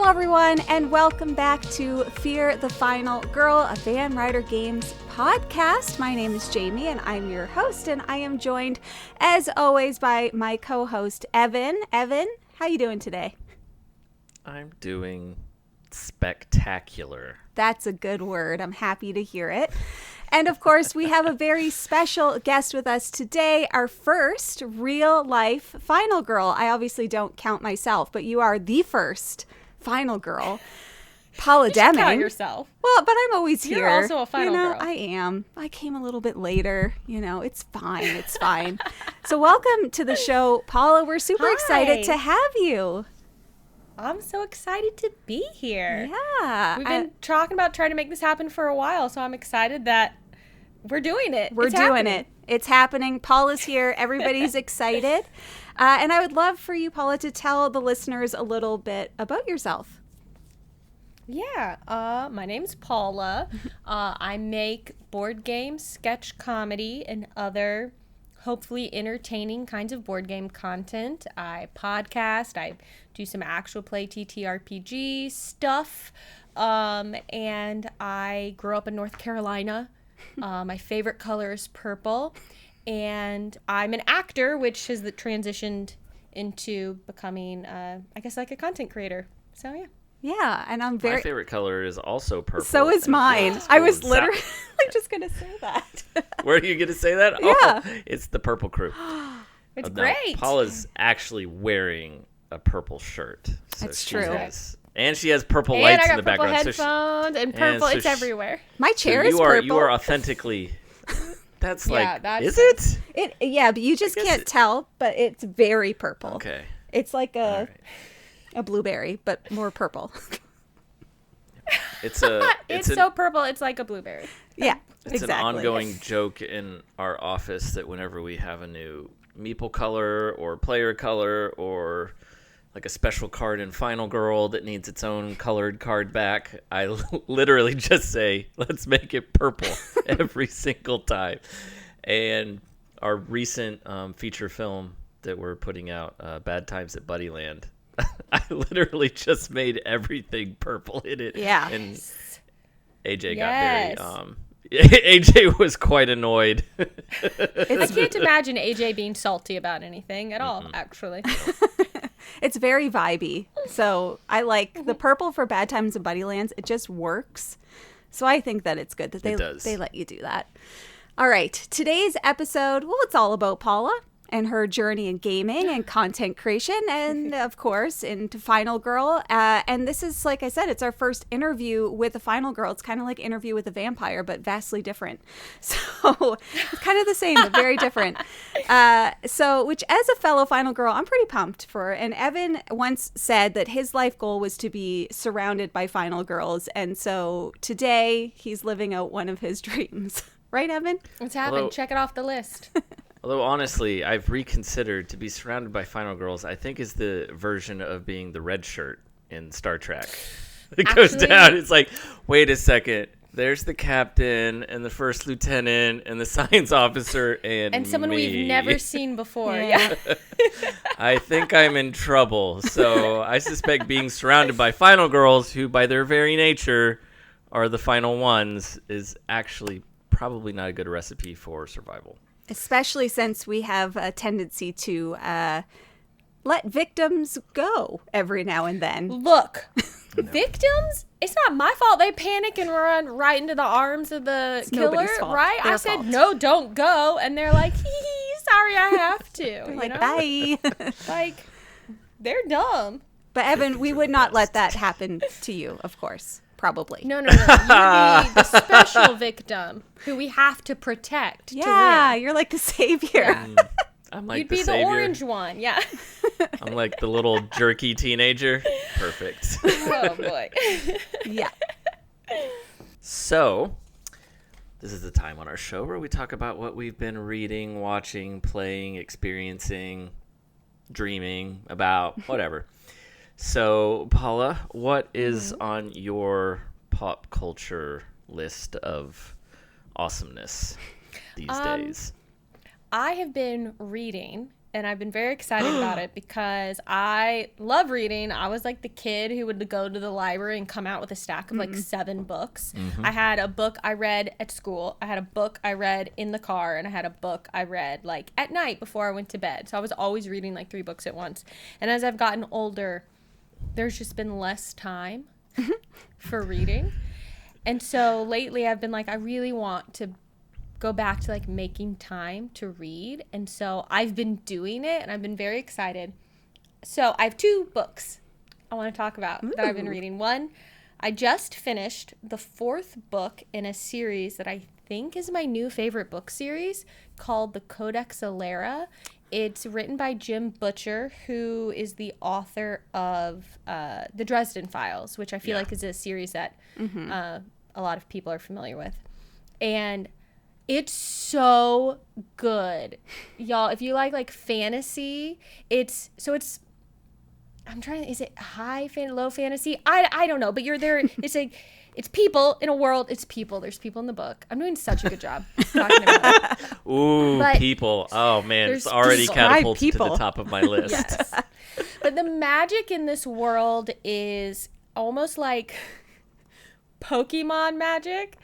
everyone, and welcome back to Fear the Final Girl, a Van Ryder Games podcast. My name is Jamie, and I'm your host, and I am joined, as always, by my co-host, Evan. Evan, how you doing today? I'm doing spectacular. That's a good word. I'm happy to hear it. And of course, we have a very special guest with us today, our first real-life Final Girl. I obviously don't count myself, but you are the first Final Girl. Paula Deming. Count yourself. Well, but I'm always here. You're also a Final Girl. I am. I came a little bit later. It's fine. It's fine. So welcome to the show, Paula. We're super excited to have you. I'm so excited to be here. Yeah. We've been talking about trying to make this happen for a while, so I'm excited that we're doing it. We're doing it. It's happening. Paula's here. Everybody's excited. And I would love for you, Paula, to tell the listeners a little bit about yourself. Yeah. My name's Paula. I make board games, sketch comedy, and other hopefully entertaining kinds of board game content. I podcast. I do some actual play TTRPG stuff. And I grew up in North Carolina. My favorite color is purple. And I'm an actor, which has transitioned into becoming, I guess, like a content creator. So, yeah. Yeah, and I'm My favorite color is also purple. So is mine. I was literally just going to say that. Were you going to say that? Yeah. Oh, it's the purple crew. It's great. Paula's actually wearing a purple shirt. So That's true. And she has purple lights in the background. And I got purple headphones and purple. It's everywhere. My chair is purple. You are authentically... That's is it? Yeah, but you just can't tell, but it's very purple. Okay. It's like a blueberry, but more purple. It's so purple, it's like a blueberry. Yeah, It's an ongoing joke in our office that whenever we have a new meeple color or player color or like a special card in Final Girl that needs its own colored card back, I literally just say, let's make it purple every single time. And our recent feature film that we're putting out, Bad Times at Buddyland, I literally just made everything purple in it. Yeah. And AJ got very... AJ was quite annoyed. I can't imagine AJ being salty about anything at all, actually. It's very vibey. So I like the purple for Bad Times and Buddylands. It just works. So I think that it's good that they let you do that. All right. Today's episode, well, it's all about Paula and her journey in gaming and content creation and, of course, into Final Girl. And this is, like I said, it's our first interview with a Final Girl. It's kind of like interview with a vampire, but vastly different. So it's kind of the same, but very different. Which as a fellow Final Girl, I'm pretty pumped for. And Evan once said that his life goal was to be surrounded by Final Girls. And so today he's living out one of his dreams. Right, Evan? It's happened. Check it off the list. Although, honestly, I've reconsidered to be surrounded by Final Girls, I think is the version of being the red shirt in Star Trek. It goes down. It's like, wait a second. There's the captain and the first lieutenant and the science officer and someone me. we've never seen before. Yeah. I think I'm in trouble. So I suspect being surrounded by Final Girls, who by their very nature are the final ones, is actually probably not a good recipe for survival. Especially since we have a tendency to let victims go every now and then. Look, victims? It's not my fault they panic and run right into the arms of the killer, right? I said, no, don't go. And they're like, sorry, I have to. Like, bye. Like, they're dumb. But Evan, we would not let that happen to you, of course. Probably. No. You would be the special victim who we have to protect. Yeah, you're like the savior. Yeah. I'm like You'd be savior. The orange one. Yeah. I'm like the little jerky teenager. Perfect. Oh, boy. Yeah. So, this is the time on our show where we talk about what we've been reading, watching, playing, experiencing, dreaming about, whatever. So, Paula, what is on your pop culture list of awesomeness these days? I have been reading and I've been very excited about it because I love reading. I was like the kid who would go to the library and come out with a stack of like 7 books. I had a book I read at school, I had a book I read in the car, and I had a book I read like at night before I went to bed. So I was always reading like 3 books at once. And as I've gotten older, there's just been less time for reading. And so lately I've been like, I really want to go back to like making time to read. And so I've been doing it, and I've been very excited. So I have 2 books I want to talk about that I've been reading. One, I just finished the 4th book in a series that I think is my new favorite book series called the Codex Alera. It's written by Jim Butcher, who is the author of the Dresden Files, which I feel like is a series that a lot of people are familiar with. And it's so good. Y'all, if you like fantasy, is it high low fantasy? I don't know, but you're there. It's people in a world. It's people. There's people in the book. I'm doing such a good job talking about it. Ooh, people. Oh, man. It's already catapulted to the top of my list. Yes. But the magic in this world is almost like Pokemon magic.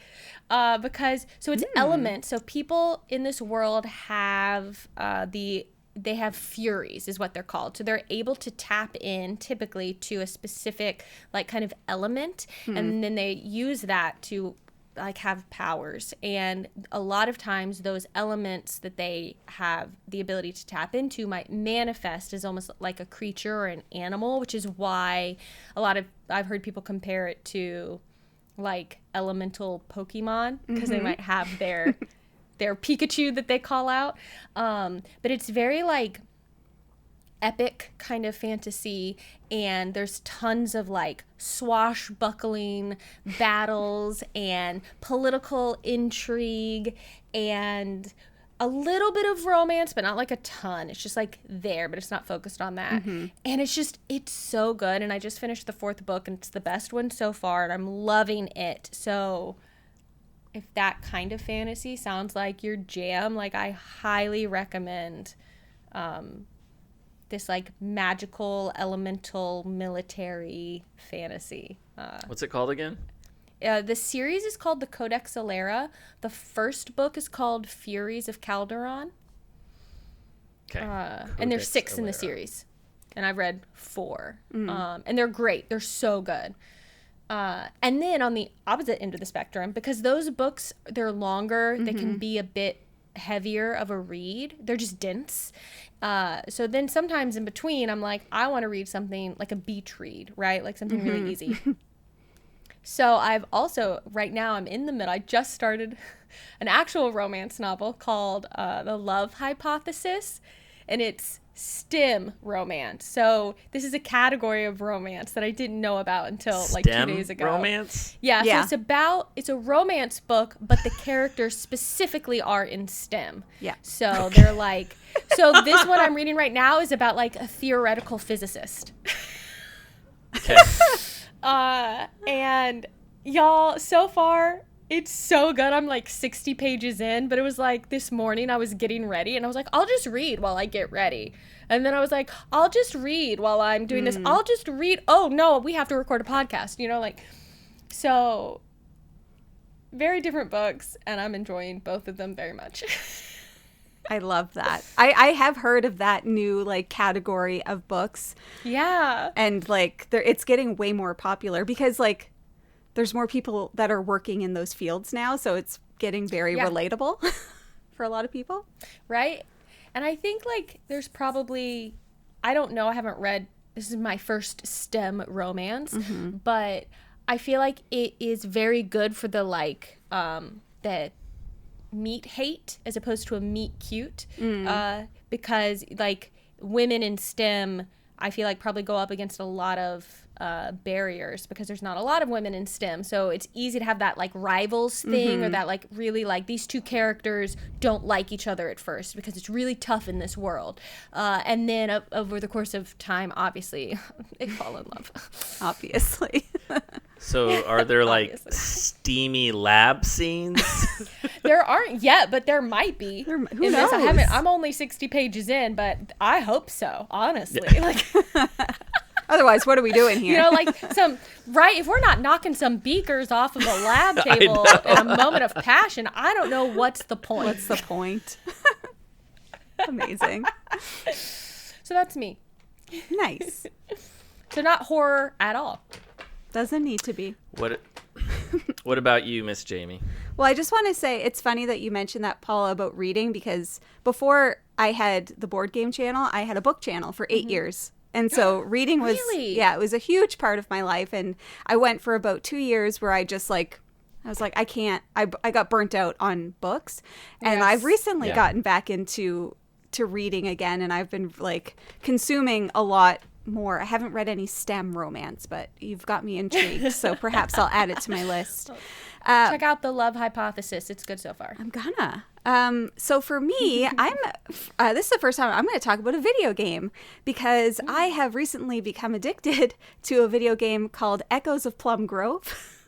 Because it's elements. So people in this world have they have furies is what they're called. So they're able to tap in typically to a specific like kind of element, and then they use that to like have powers. And a lot of times those elements that they have the ability to tap into might manifest as almost like a creature or an animal, which is why I've heard people compare it to like elemental Pokemon, because they might have their Pikachu that they call out. But it's very like epic kind of fantasy, and there's tons of like swashbuckling battles and political intrigue and a little bit of romance, but not like a ton. It's just like there, but it's not focused on that. And it's so good. And I just finished the 4th book, and it's the best one so far, and I'm loving it. So if that kind of fantasy sounds like your jam, like I highly recommend this like magical, elemental, military fantasy. What's it called again? The series is called the Codex Alera. The first book is called Furies of Calderon. Okay. And there's 6 in the series. And I've read 4. And they're great. They're so good. And then on the opposite end of the spectrum, because those books, they're longer, they can be a bit heavier of a read. They're just dense. So then sometimes in between, I'm like, I want to read something like a beach read, right? Like something really easy. So I've also, right now I'm in the middle, I just started an actual romance novel called The Love Hypthesis, and it's STEM romance. So this is a category of romance that I didn't know about until like 2 days ago. Romance? Yeah. So it's a romance book, but the characters specifically are in STEM. Yeah. So they're like, so this one I'm reading right now is about like a theoretical physicist. Okay. And y'all, so far it's so good. I'm like 60 pages in, but it was like this morning I was getting ready and I was like, I'll just read while I get ready. And then I was like, I'll just read while I'm doing this. I'll just read. Oh no, we have to record a podcast, so very different books, and I'm enjoying both of them very much. I love that. I have heard of that new like category of books. Yeah. And like it's getting way more popular because like there's more people that are working in those fields now, so it's getting very relatable for a lot of people. Right? And I think like there's probably, I don't know, I haven't read, this is my first STEM romance, but I feel like it is very good for the like the meet hate as opposed to a meet cute, because like women in STEM I feel like probably go up against a lot of barriers because there's not a lot of women in STEM. So it's easy to have that like rivals thing or that like really like these two characters don't like each other at first because it's really tough in this world. And then over the course of time, obviously, they fall in love. Obviously. So are there like steamy lab scenes? There aren't yet, but there might be. Who knows? I'm only 60 pages in, but I hope so, honestly. Like, otherwise, what are we doing here? you know, like if we're not knocking some beakers off of a lab table in a moment of passion, I don't know what's the point. What's the point? Amazing. So that's me. Nice. So not horror at all. Doesn't need to be. What about you, Miss Jamie? Well, I just want to say it's funny that you mentioned that, Paula, about reading, because before I had the board game channel, I had a book channel for 8 years. And so reading was, Really? yeah, it was a huge part of my life. And I went for about 2 years where I was like, I can't, I got burnt out on books. And Yes. I've recently gotten back into reading again. And I've been like consuming a lot more. I haven't read any STEM romance, but you've got me intrigued. So perhaps I'll add it to my list. Check out the Love Hypthesis. It's good so far. I'm gonna. So for me, this is the first time I'm going to talk about a video game because I have recently become addicted to a video game called Echoes of Plum Grove,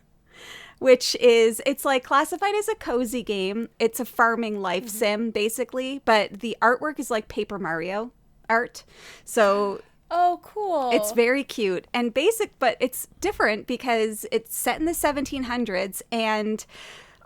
which it's like classified as a cozy game. It's a farming life sim basically, but the artwork is like Paper Mario art. So Oh, cool. it's very cute and basic, but it's different because it's set in the 1700s. And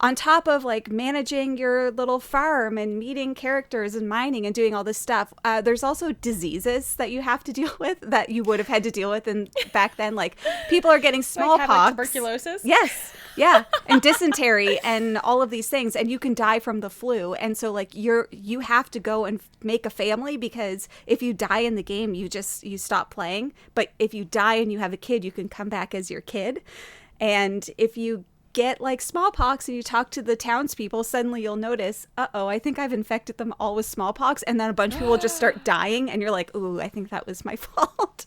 on top of like managing your little farm and meeting characters and mining and doing all this stuff, there's also diseases that you have to deal with that you would have had to deal with back then. Like people are getting smallpox. Like tuberculosis? Yes. Yeah. And dysentery and all of these things. And you can die from the flu. And so like you have to go and make a family because if you die in the game, you stop playing. But if you die and you have a kid, you can come back as your kid. And if you get like smallpox and you talk to the townspeople, suddenly you'll notice, I think I've infected them all with smallpox. And then a bunch of people just start dying. And you're like, ooh, I think that was my fault.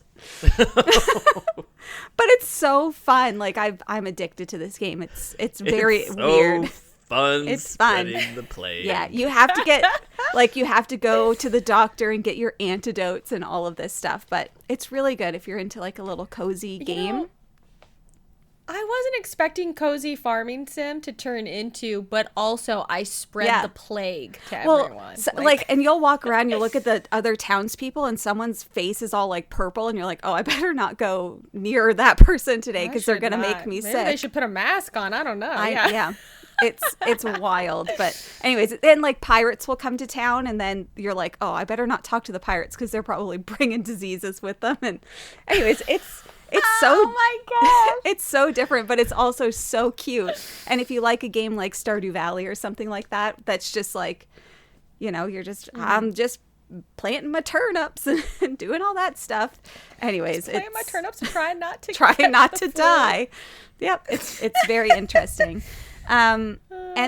But it's so fun. Like I'm addicted to this game. It's very weird. Fun. It's fun. Spreading the plague. Yeah, you have to get you have to go to the doctor and get your antidotes and all of this stuff. But it's really good if you're into like a little cozy game. know, I wasn't expecting cozy farming sim to turn into, but also I spread the plague to everyone. So, and you'll walk around, you'll look at the other townspeople, and someone's face is all like purple, and you're like, oh, I better not go near that person today because they're gonna make me sick. Maybe they should put a mask on. I don't know. Yeah. It's wild. But anyways, then like pirates will come to town and then you're like, oh, I better not talk to the pirates because they're probably bringing diseases with them. And anyways, it's so, oh my god, it's so different, but it's also so cute. And if you like a game like Stardew Valley or something like that, that's just like, you're just, I'm just planting my turnips and doing all that stuff. Anyways, planting my turnips and trying not to die. Yep, it's very interesting. And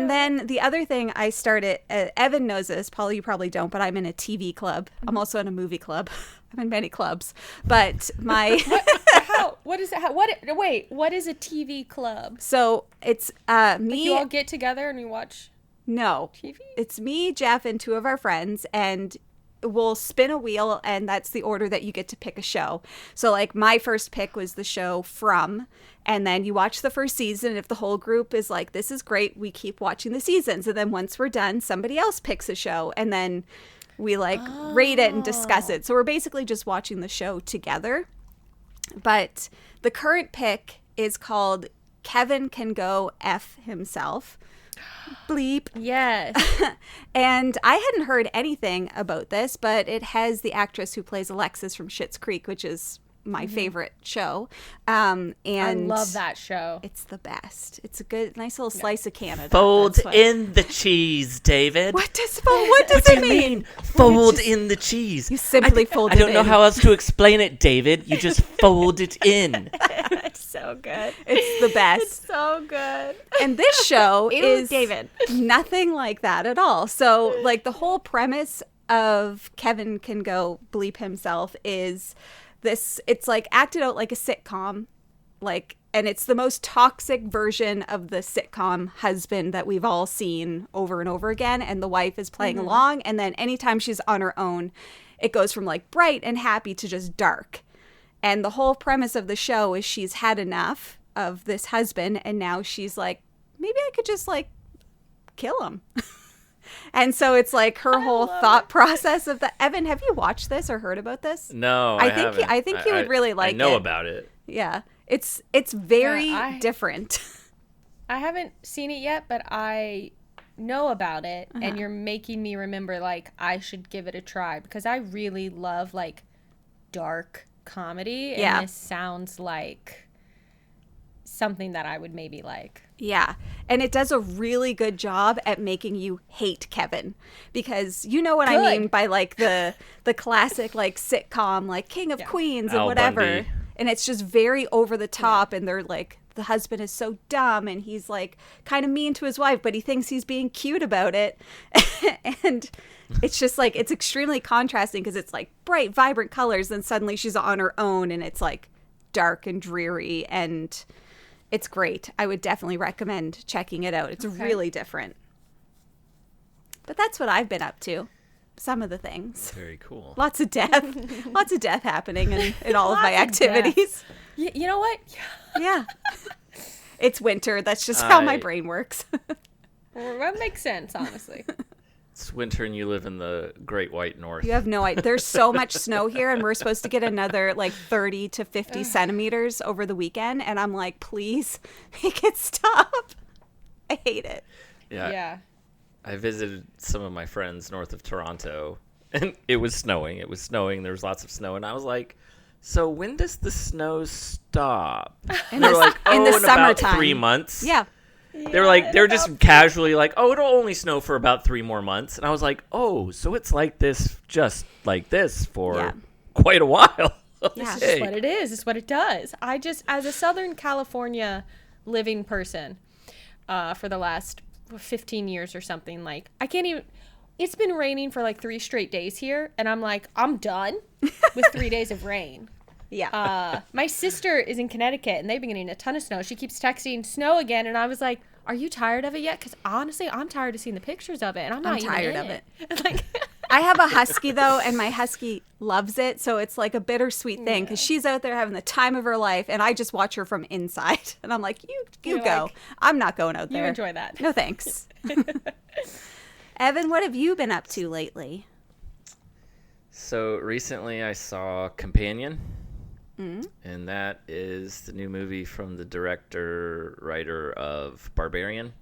then the other thing I started, Evan knows this, Paula, you probably don't, but I'm in a TV club. I'm also in a movie club. I'm in many clubs, but my... What is a TV club? So it's me... you all get together and you watch No. TV? It's me, Jeff, and two of our friends, and we'll spin a wheel, and that's the order that you get to pick a show. So like my first pick was the show From, and then you watch the first season, and if the whole group is like, this is great, we keep watching the seasons. And then once we're done, somebody else picks a show, and then we rate it and discuss it. So we're basically just watching the show together. But the current pick is called Kevin Can Go F Himself. Bleep. Yes. And I hadn't heard anything about this, but it has the actress who plays Alexis from Schitt's Creek, which is my favorite show. And I love that show. It's the best. It's a good, nice little slice of Canada. Fold in the cheese, David. What does it mean? Fold in the cheese. You simply fold it in. I don't know how else to explain it, David. You just fold it in. It's so good. It's the best. It's so good. And this show is David. Nothing like that at all. So like the whole premise of Kevin Can Go Bleep Himself is it's like acted out like a sitcom, like, and it's the most toxic version of the sitcom husband that we've all seen over and over again. And the wife is playing along. And then anytime she's on her own, it goes from like bright and happy to just dark. And the whole premise of the show is she's had enough of this husband. And now she's like, maybe I could just like kill him. And so it's like her whole thought process of the Evan, have you watched this or heard about this? No, I think you would really like it. I know about it. Yeah. It's very different. I haven't seen it yet, but I know about it, and you're making me remember, like, I should give it a try, because I really love, like, dark comedy, and this sounds like something that I would maybe like. Yeah, and it does a really good job at making you hate Kevin, because you know what I mean by, like, the classic, like, sitcom, like, King of Queens and whatever. Bundy. And it's just very over the top, and they're like, the husband is so dumb, and he's like kind of mean to his wife, but he thinks he's being cute about it. And it's just like, it's extremely contrasting, because it's like bright, vibrant colors, then suddenly she's on her own, and it's like dark and dreary, and it's great. I would definitely recommend checking it out. It's really different. But that's what I've been up to. Some of the things. Very cool. Lots of death happening in all of my activities. You know what? Yeah. It's winter. That's just how my brain works. Well, that makes sense, honestly. It's winter and you live in the Great White North. You have no idea. There's so much snow here, and we're supposed to get another like 30 to 50 centimeters over the weekend. And I'm like, please make it stop. I hate it. Yeah. I visited some of my friends north of Toronto, and it was snowing. There was lots of snow, and I was like, so when does the snow stop? And they were like, in the about summertime. 3 months. Yeah. They're just casually like, oh, it'll only snow for about 3 more months. And I was like, oh, so it's like this, just like this for quite a while. This is what it is. It's what it does. I just, as a Southern California living person for the last 15 years or something, like, I can't even, it's been raining for like 3 straight days here, and I'm like, I'm done with 3 days of rain. Yeah. My sister is in Connecticut, and they've been getting a ton of snow. She keeps texting snow again, and I was like, are you tired of it yet? Because honestly, I'm tired of seeing the pictures of it, and I'm not even tired in of it. Like, I have a husky, though, and my husky loves it, so it's like a bittersweet thing, because she's out there having the time of her life, and I just watch her from inside. And I'm like, you go. Like, I'm not going out there. You enjoy that. No, thanks. Evan, what have you been up to lately? So recently I saw Companion, and that is the new movie from the director, writer of Barbarian,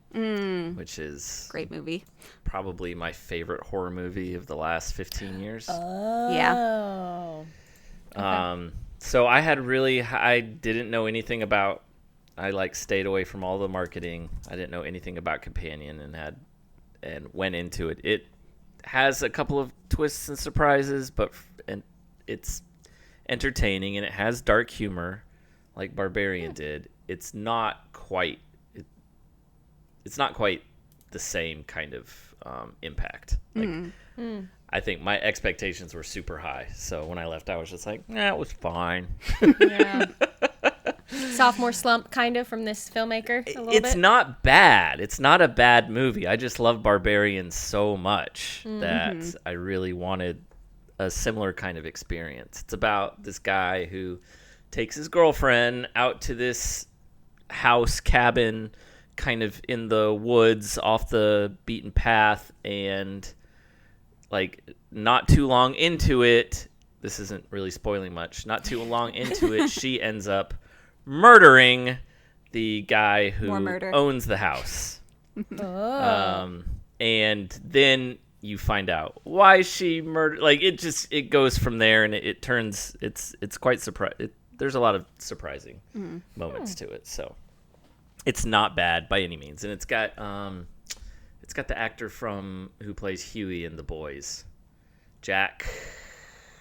which is great movie. Probably my favorite horror movie of the last 15 years. Oh. Okay. So I didn't know anything about, I like stayed away from all the marketing. I didn't know anything about Companion and went into it. It has a couple of twists and surprises, and it's entertaining, and it has dark humor like Barbarian did. It's not quite the same kind of impact. I think my expectations were super high, so when I left I was just like, it was fine. Yeah. Sophomore slump kind of from this filmmaker a little bit. It's not bad. It's not a bad movie. I just love Barbarian so much that I really wanted a similar kind of experience. It's about this guy who takes his girlfriend out to this house cabin kind of in the woods off the beaten path, and like not too long into it, this isn't really spoiling much, not too long into it, she ends up murdering the guy who owns the house. And then you find out why she murdered. Like it goes from there, and it turns. It's quite surprising. There's a lot of surprising moments to it. So it's not bad by any means, and it's got the actor who plays Huey in The Boys, Jack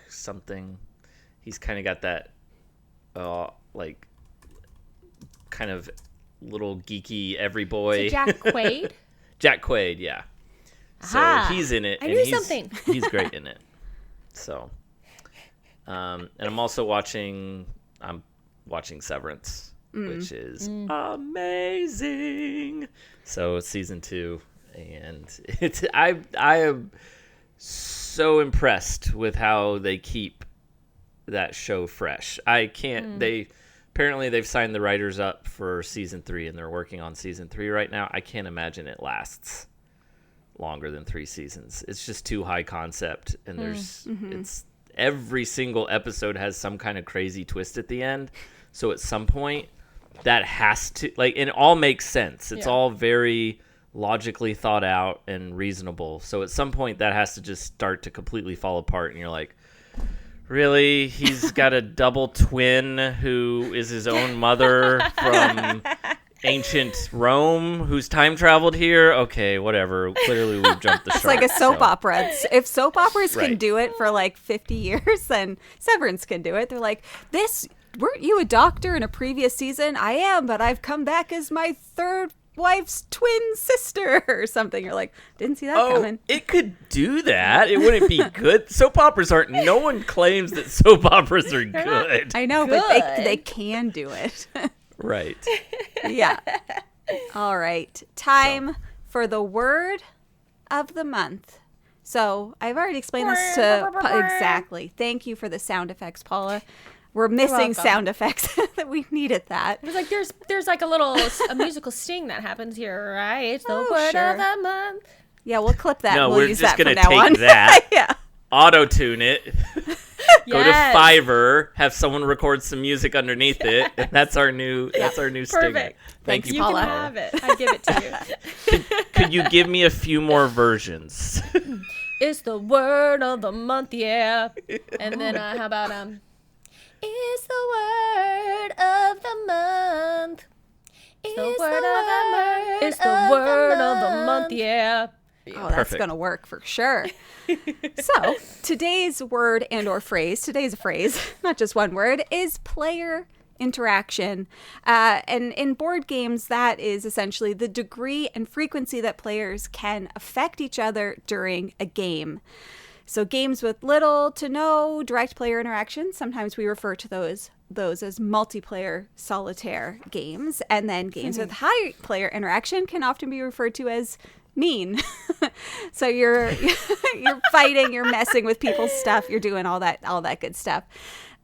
something. He's kind of got that like kind of little geeky every boy. So Jack Quaid? Jack Quaid, yeah. So he's in it. I knew something. He's great in it. So And I'm also watching Severance, which is amazing. So it's season 2, and I am so impressed with how they keep that show fresh. I can't. They've signed the writers up for season 3, and they're working on season 3 right now. I can't imagine it lasts longer than 3 seasons. It's just too high concept, and it's every single episode has some kind of crazy twist at the end. So at some point, that has to and it all makes sense. It's all very logically thought out and reasonable. So at some point, that has to just start to completely fall apart, and you're like, really? He's got a double twin who is his own mother from ancient Rome who's time traveled here? Okay, whatever. Clearly, we've jumped the shark. It's like a soap opera. If soap operas can do it for like 50 years, then Severance can do it. They're like, weren't you a doctor in a previous season? I am, but I've come back as my third wife's twin sister or something. You're like, didn't see that coming. It could do that. It wouldn't be good. Soap operas aren't. No one claims that soap operas are good. I know, but they can do it. Right. Yeah. All right. Time for the word of the month. So I've already explained this to exactly. Thank you for the sound effects, Paula. We're missing sound effects. That we needed that. It was like there's like a musical sting that happens here, right? It's the word of the month. Yeah, we'll clip that. No, we'll we're use just that gonna from now take on. that. Yeah. Auto-tune it. Go to Fiverr, have someone record some music underneath it, and that's our new stinger. Perfect. Thank you, Paula. Paula. You can have it. I give it to you. Could you give me a few more versions? It's the word of the month, yeah. And then how about it's the word of the month. It's the word of the month. It's the word of the month, yeah. Oh, that's going to work for sure. So, today's word and or phrase, today's a phrase, not just one word, is player interaction. And in board games, that is essentially the degree and frequency that players can affect each other during a game. So games with little to no direct player interaction, sometimes we refer to those as multiplayer solitaire games. And then games with high player interaction can often be referred to as mean. So you're fighting, you're messing with people's stuff, you're doing all that good stuff.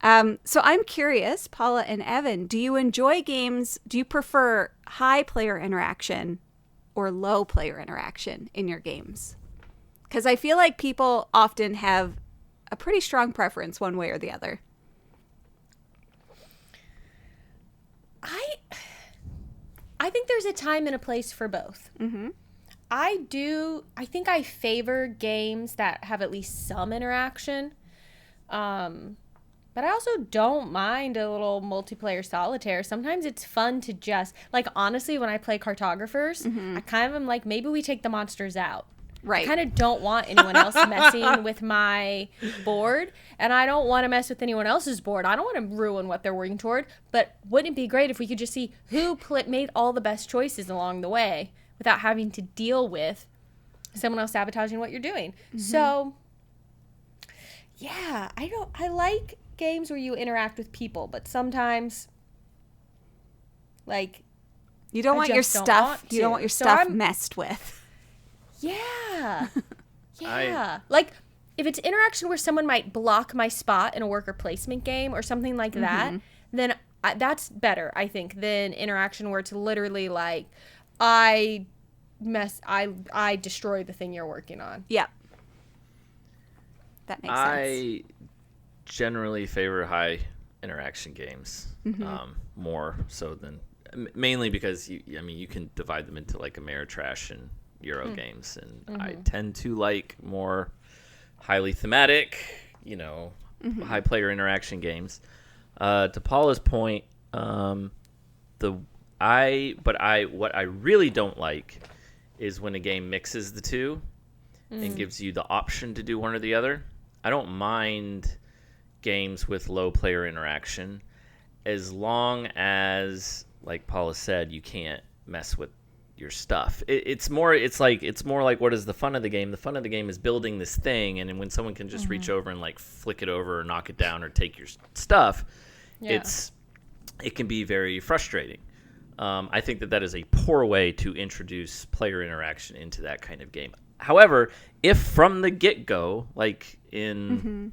So I'm curious, Paula and Evan, do you enjoy games? Do you prefer high player interaction or low player interaction in your games? Because I feel like people often have a pretty strong preference one way or the other. I think there's a time and a place for both. Mm-hmm. I think I favor games that have at least some interaction. But I also don't mind a little multiplayer solitaire. Sometimes it's fun to just, like, honestly, when I play cartographers, I kind of am like, maybe we take the monsters out. Right. I kind of don't want anyone else messing with my board, and I don't want to mess with anyone else's board. I don't want to ruin what they're working toward, but wouldn't it be great if we could just see who made all the best choices along the way without having to deal with someone else sabotaging what you're doing? Mm-hmm. So, yeah, I like games where you interact with people, but sometimes, like, you don't want your stuff messed with. Yeah. Like, if it's interaction where someone might block my spot in a worker placement game or something like that, then that's better, I think, than interaction where it's literally like, I destroy the thing you're working on. Yeah. That makes sense. I generally favor high interaction games more so than, mainly because you can divide them into like Ameritrash and Euro games, and I tend to like more highly thematic, high player interaction games. To Paula's point, what I really don't like is when a game mixes the two and gives you the option to do one or the other. I don't mind games with low player interaction as long as, like Paula said, you can't mess with your stuff. It's more like, what is the fun of the game? The fun of the game is building this thing, and when someone can just reach over and like flick it over or knock it down or take your stuff, it can be very frustrating. I think that is a poor way to introduce player interaction into that kind of game. However, if from the get-go, like in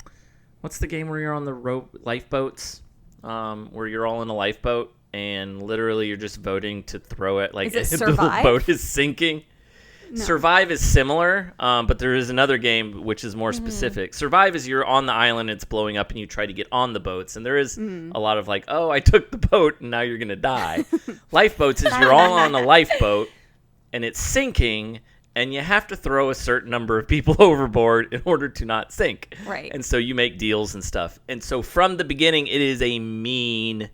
what's the game where you're on the lifeboats, where you're all in a lifeboat and literally you're just voting to throw it, like the boat is sinking. No. Survive is similar, but there is another game which is more specific. Survive is you're on the island, it's blowing up, and you try to get on the boats. And there is a lot of like, oh, I took the boat, and now you're going to die. Lifeboats is you're all on a lifeboat, and it's sinking, and you have to throw a certain number of people overboard in order to not sink. Right. And so you make deals and stuff. And so from the beginning, it is a mean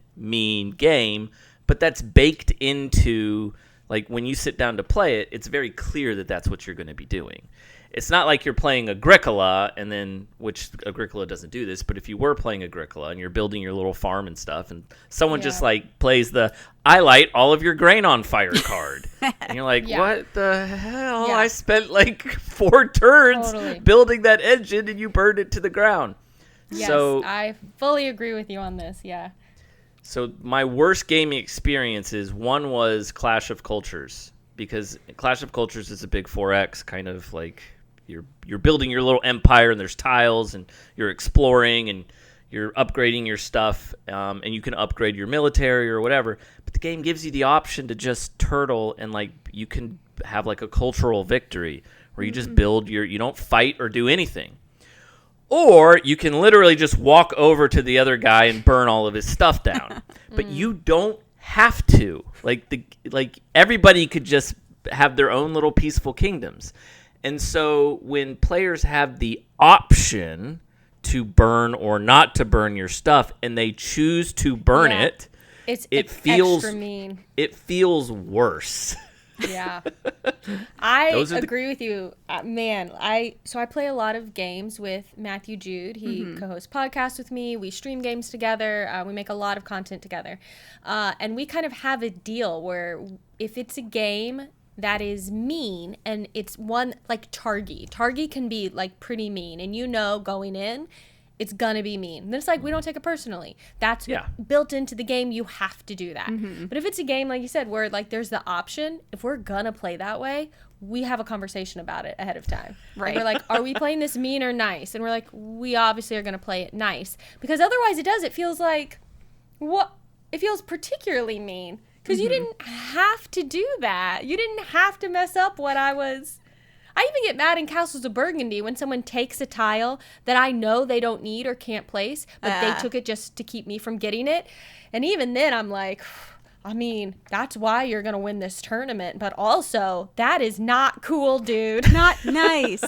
game, but that's baked into... Like, when you sit down to play it, it's very clear that that's what you're going to be doing. It's not like you're playing Agricola, and then, which Agricola doesn't do this, but if you were playing Agricola and you're building your little farm and stuff, and someone just, like, plays the, I light all of your grain on fire card. And you're like, what the hell? I spent, like, 4 turns building that engine, and you burned it to the ground. Yes, so, I fully agree with you on this, So my worst gaming experiences, one was Clash of Cultures, because Clash of Cultures is a big 4X kind of like you're building your little empire, and there's tiles, and you're exploring, and you're upgrading your stuff, and you can upgrade your military or whatever. But the game gives you the option to just turtle, and like you can have like a cultural victory where you just build you don't fight or do anything. Or you can literally just walk over to the other guy and burn all of his stuff down. But you don't have to. Like everybody could just have their own little peaceful kingdoms. And so when players have the option to burn or not to burn your stuff, and they choose to burn it feels extra mean. It feels worse. Yeah, I agree with you, man. I play a lot of games with Matthew Jude. He co-hosts podcasts with me. We stream games together. We make a lot of content together, and we kind of have a deal where if it's a game that is mean, and it's one like Targi can be like pretty mean, and going in, it's gonna be mean. And it's like, we don't take it personally. That's built into the game. You have to do that. But if it's a game, like you said, where like there's the option, if we're gonna play that way, we have a conversation about it ahead of time. Right. And we're like, are we playing this mean or nice? And we're like, we obviously are gonna play it nice. Because otherwise it feels like, it feels particularly mean. Because you didn't have to do that. You didn't have to mess up what I even get mad in Castles of Burgundy when someone takes a tile that I know they don't need or can't place, but they took it just to keep me from getting it. And even then, I'm like, I mean, that's why you're going to win this tournament. But also, that is not cool, dude. Not nice.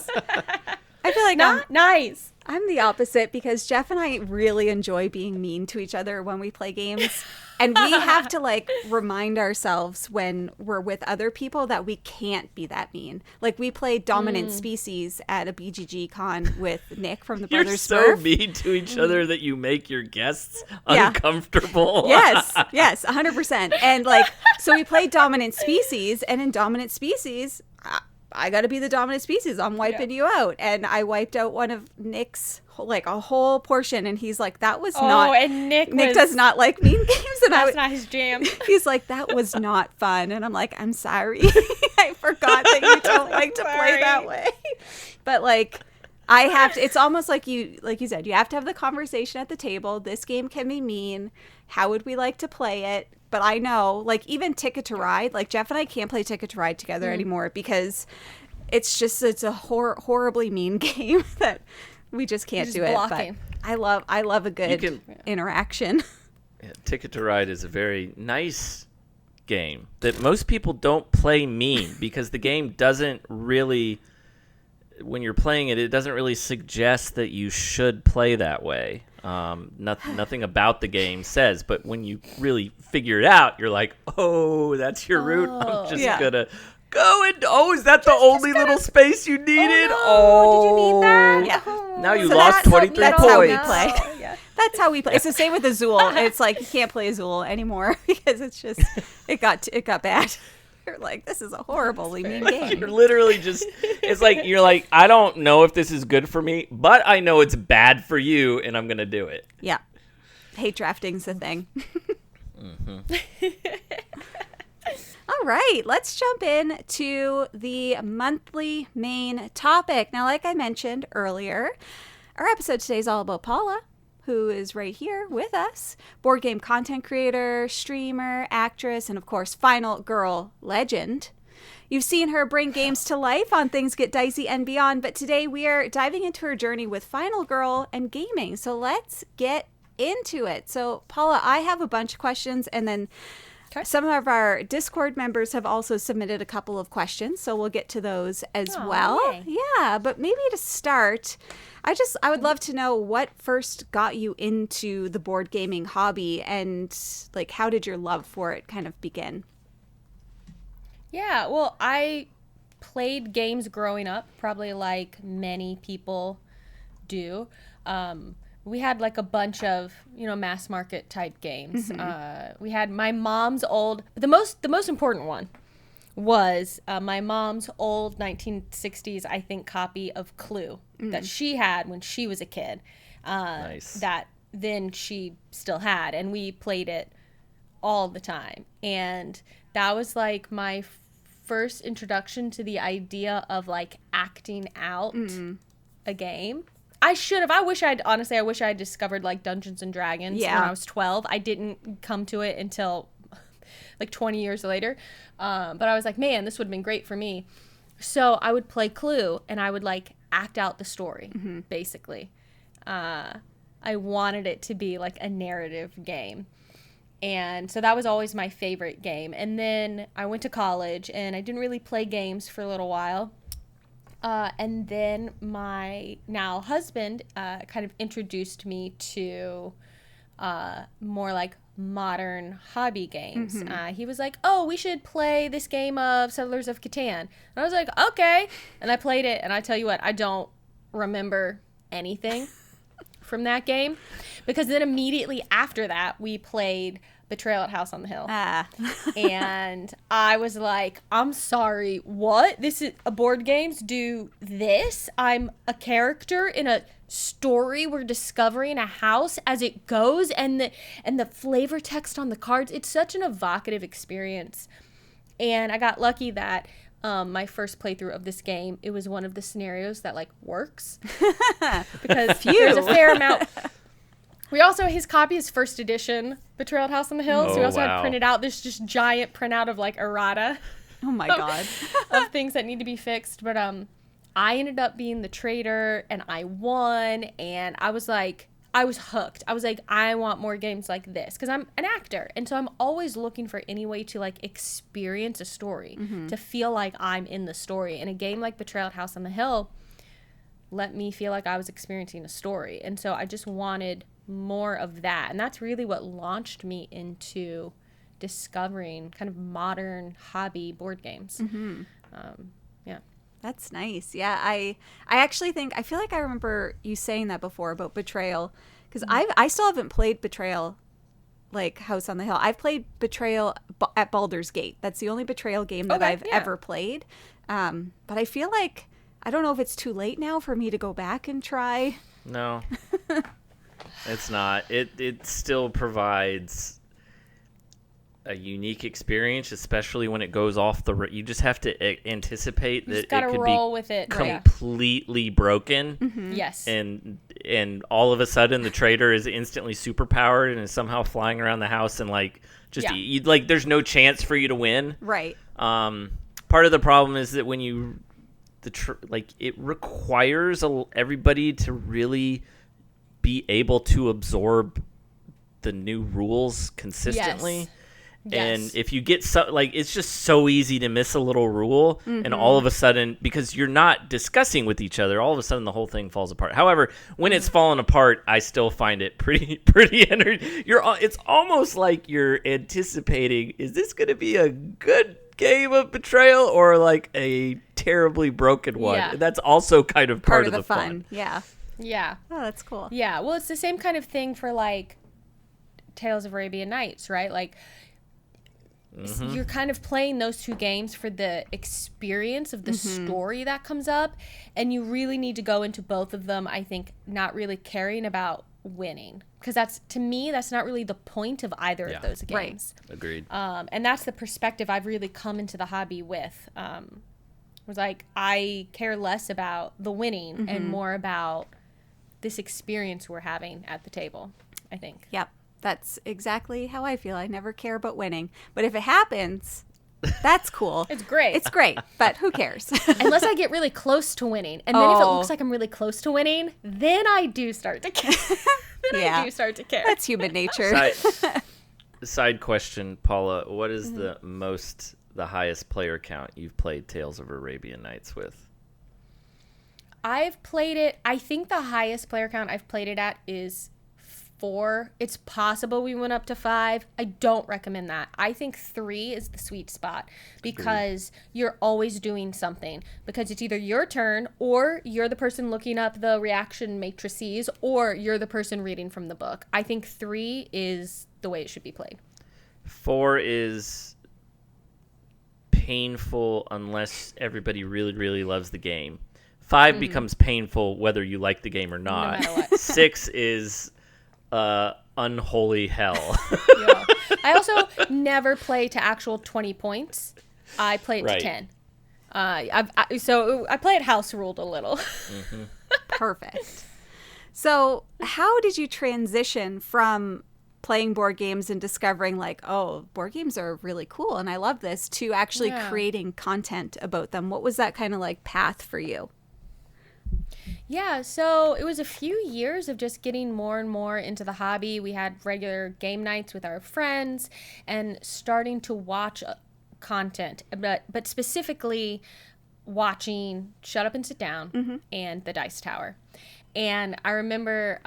I feel like not nice. I'm the opposite, because Jeff and I really enjoy being mean to each other when we play games. And we have to like remind ourselves when we're with other people that we can't be that mean. Like we played Dominant Species at a BGG con with Nick from the Brothers You're so Smurf. mean to each other that you make your guests uncomfortable. Yes, 100%. And like, so we played Dominant Species, and in Dominant Species, I got to be the dominant species. I'm wiping you out. And I wiped out one of Nick's, like a whole portion. And he's like, that was not. Oh, and Nick does not like mean games. And that's not his jam. He's like, that was not fun. And I'm like, I'm sorry. I forgot that you don't like to play that way. But like, I have to, it's almost like you said, you have to have the conversation at the table. This game can be mean. How would we like to play it? But I know, like, even Ticket to Ride, like, Jeff and I can't play Ticket to Ride together anymore because it's a horribly mean game that we just can't do it. But I love a good interaction. Yeah, Ticket to Ride is a very nice game that most people don't play mean because the game doesn't really, when you're playing it, it doesn't really suggest that you should play that way. Nothing about the game says, but when you really figure it out, you're like, oh, that's your route. I'm just gonna go and is that the only little space you needed? Did you need that? Yeah. Now you lost 23 points. That's how we play. That's how we play. It's the same with Azul. It's like you can't play Azul anymore because it's just it got bad. You're like, this is a horribly mean game. You're literally just, it's like, you're like, I don't know if this is good for me, but I know it's bad for you, and I'm going to do it. Yeah. Hate drafting's a thing. All right, let's jump in to the monthly main topic. Now, like I mentioned earlier, our episode today is all about Paula, who is right here with us. Board game content creator, streamer, actress, and of course, Final Girl legend. You've seen her bring games to life on Things Get Dicey and beyond, but today we are diving into her journey with Final Girl and gaming. So let's get into it. So, Paula, I have a bunch of questions, and then some of our Discord members have also submitted a couple of questions, so we'll get to those as well. Yay. Yeah, but maybe to start, I would love to know what first got you into the board gaming hobby, and like, how did your love for it kind of begin? Yeah, well, I played games growing up, probably like many people do. We had like a bunch of, mass market type games. We had my mom's old, the most important one was my mom's old 1960s, I think, copy of Clue that she had when she was a kid. Nice. That then she still had, and we played it all the time. And that was like my first introduction to the idea of like acting out a game. I wish I discovered like Dungeons and Dragons when I was 12. I didn't come to it until like 20 years later. But I was like, man, this would have been great for me. So I would play Clue, and I would like act out the story, basically. I wanted it to be like a narrative game. And so that was always my favorite game. And then I went to college, and I didn't really play games for a little while. And then my now husband kind of introduced me to more like modern hobby games. He was like, oh, we should play this game of Settlers of Catan. And I was like, okay. And I played it, and I tell you what, I don't remember anything from that game, because then immediately after that, we played Betrayal at House on the Hill. And I was like, I'm sorry, what? This is board games do this? I'm a character in a story. We're discovering a house as it goes, and the flavor text on the cards. It's such an evocative experience. And I got lucky that my first playthrough of this game, it was one of the scenarios that like works. Because there's a fair amount. We also, his copy is first edition Betrayal at House on the Hill. So we also had printed out this just giant printout of like errata. Oh my God. Of things that need to be fixed. But I ended up being the traitor, and I won. And I was like, I was hooked. I was like, I want more games like this, because I'm an actor. And so I'm always looking for any way to like experience a story, to feel like I'm in the story. And a game like Betrayal at House on the Hill let me feel like I was experiencing a story. And so I just wanted more of that, and that's really what launched me into discovering kind of modern hobby board games. That's nice. Yeah, I actually think, I feel like I remember you saying that before about Betrayal, because I still haven't played Betrayal like House on the Hill. I've played Betrayal at Baldur's Gate. That's the only Betrayal game that I've ever played. But I feel like, I don't know if it's too late now for me to go back and try. No. It's not. It still provides a unique experience, especially when it goes off the. You just have to anticipate that it could roll be with it, completely broken. Yes. And all of a sudden, the traitor is instantly superpowered and is somehow flying around the house, and like just like there's no chance for you to win. Right. Part of the problem is that when you it requires everybody to really be able to absorb the new rules consistently. Yes. And if you get it's just so easy to miss a little rule, and all of a sudden, because you're not discussing with each other, all of a sudden the whole thing falls apart. However, when it's fallen apart, I still find it pretty it's almost like you're anticipating, is this going to be a good game of Betrayal or like a terribly broken one? Yeah. That's also kind of part of the fun. Yeah. Oh, that's cool. Yeah. Well, it's the same kind of thing for like Tales of Arabian Nights, right? Like you're kind of playing those two games for the experience of the story that comes up, and you really need to go into both of them, I think, not really caring about winning, because that's, to me, that's not really the point of either of those games. Right. Agreed. And that's the perspective I've really come into the hobby with. Was like, I care less about the winning and more about this experience we're having at the table, I think. Yep. That's exactly how I feel. I never care about winning. But if it happens, that's cool. It's great. It's great, but who cares? Unless I get really close to winning. And then if it looks like I'm really close to winning, then I do start to care. I do start to care. That's human nature. Side question, Paula. What is the highest player count you've played Tales of Arabian Nights with? I've played it, I think the highest player count I've played it at is 4. It's possible we went up to 5. I don't recommend that. I think 3 is the sweet spot, because you're always doing something, because it's either your turn, or you're the person looking up the reaction matrices, or you're the person reading from the book. I think 3 is the way it should be played. 4 is painful unless everybody really, really loves the game. 5 becomes painful whether you like the game or not. No matter what. 6 is unholy hell. Yeah. I also never play to actual 20 points. I play it to 10. So I play it house ruled a little. Perfect. So how did you transition from playing board games and discovering like, oh, board games are really cool and I love this, to actually creating content about them? What was that kind of like path for you? Yeah, so it was a few years of just getting more and more into the hobby. We had regular game nights with our friends and starting to watch content, but specifically watching Shut Up and Sit Down and The Dice Tower. And I remember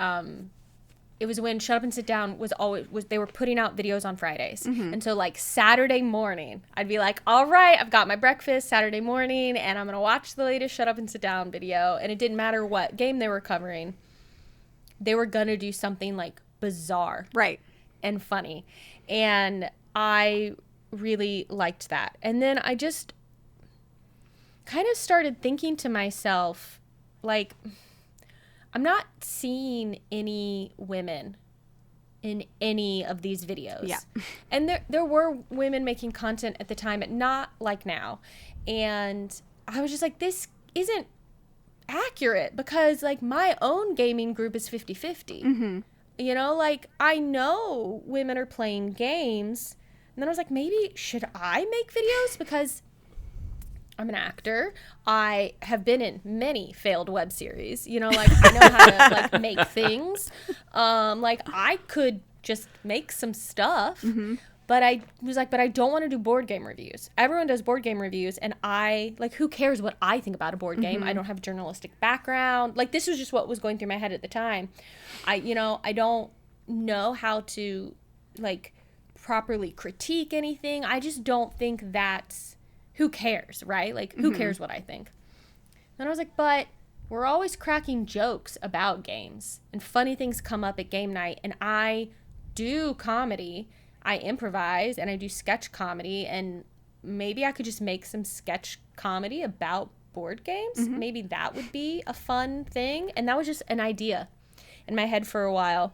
it was when Shut Up and Sit Down was they were putting out videos on Fridays. And so like Saturday morning, I'd be like, all right, I've got my breakfast Saturday morning and I'm going to watch the latest Shut Up and Sit Down video. And it didn't matter what game they were covering. They were going to do something like bizarre. Right. And funny. And I really liked that. And then I just kind of started thinking to myself, like, I'm not seeing any women in any of these videos. Yeah. And there were women making content at the time, but not like now. And I was just like, this isn't accurate, because like my own gaming group is 50-50. You know, like I know women are playing games. And then I was like, maybe should I make videos? Because I'm an actor. I have been in many failed web series. You know, like I know how to like make things. Like I could just make some stuff. But I was like, but I don't want to do board game reviews. Everyone does board game reviews, and I like, who cares what I think about a board game? I don't have a journalistic background. Like this was just what was going through my head at the time. I don't know how to like properly critique anything. I just don't think that's, who cares, right? Like, who cares what I think? And I was like, but we're always cracking jokes about games, and funny things come up at game night, and I do comedy. I improvise, and I do sketch comedy, and maybe I could just make some sketch comedy about board games. Maybe that would be a fun thing. And that was just an idea in my head for a while.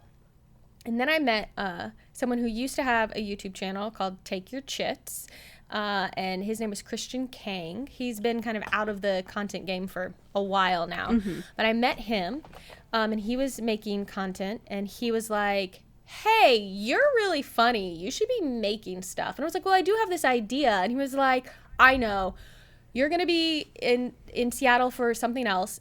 And then I met someone who used to have a YouTube channel called Take Your Chits. And his name was Christian Kang. He's been kind of out of the content game for a while now. But I met him, and he was making content, and he was like, hey, you're really funny. You should be making stuff. And I was like, well, I do have this idea. And he was like, I know. You're going to be in Seattle for something else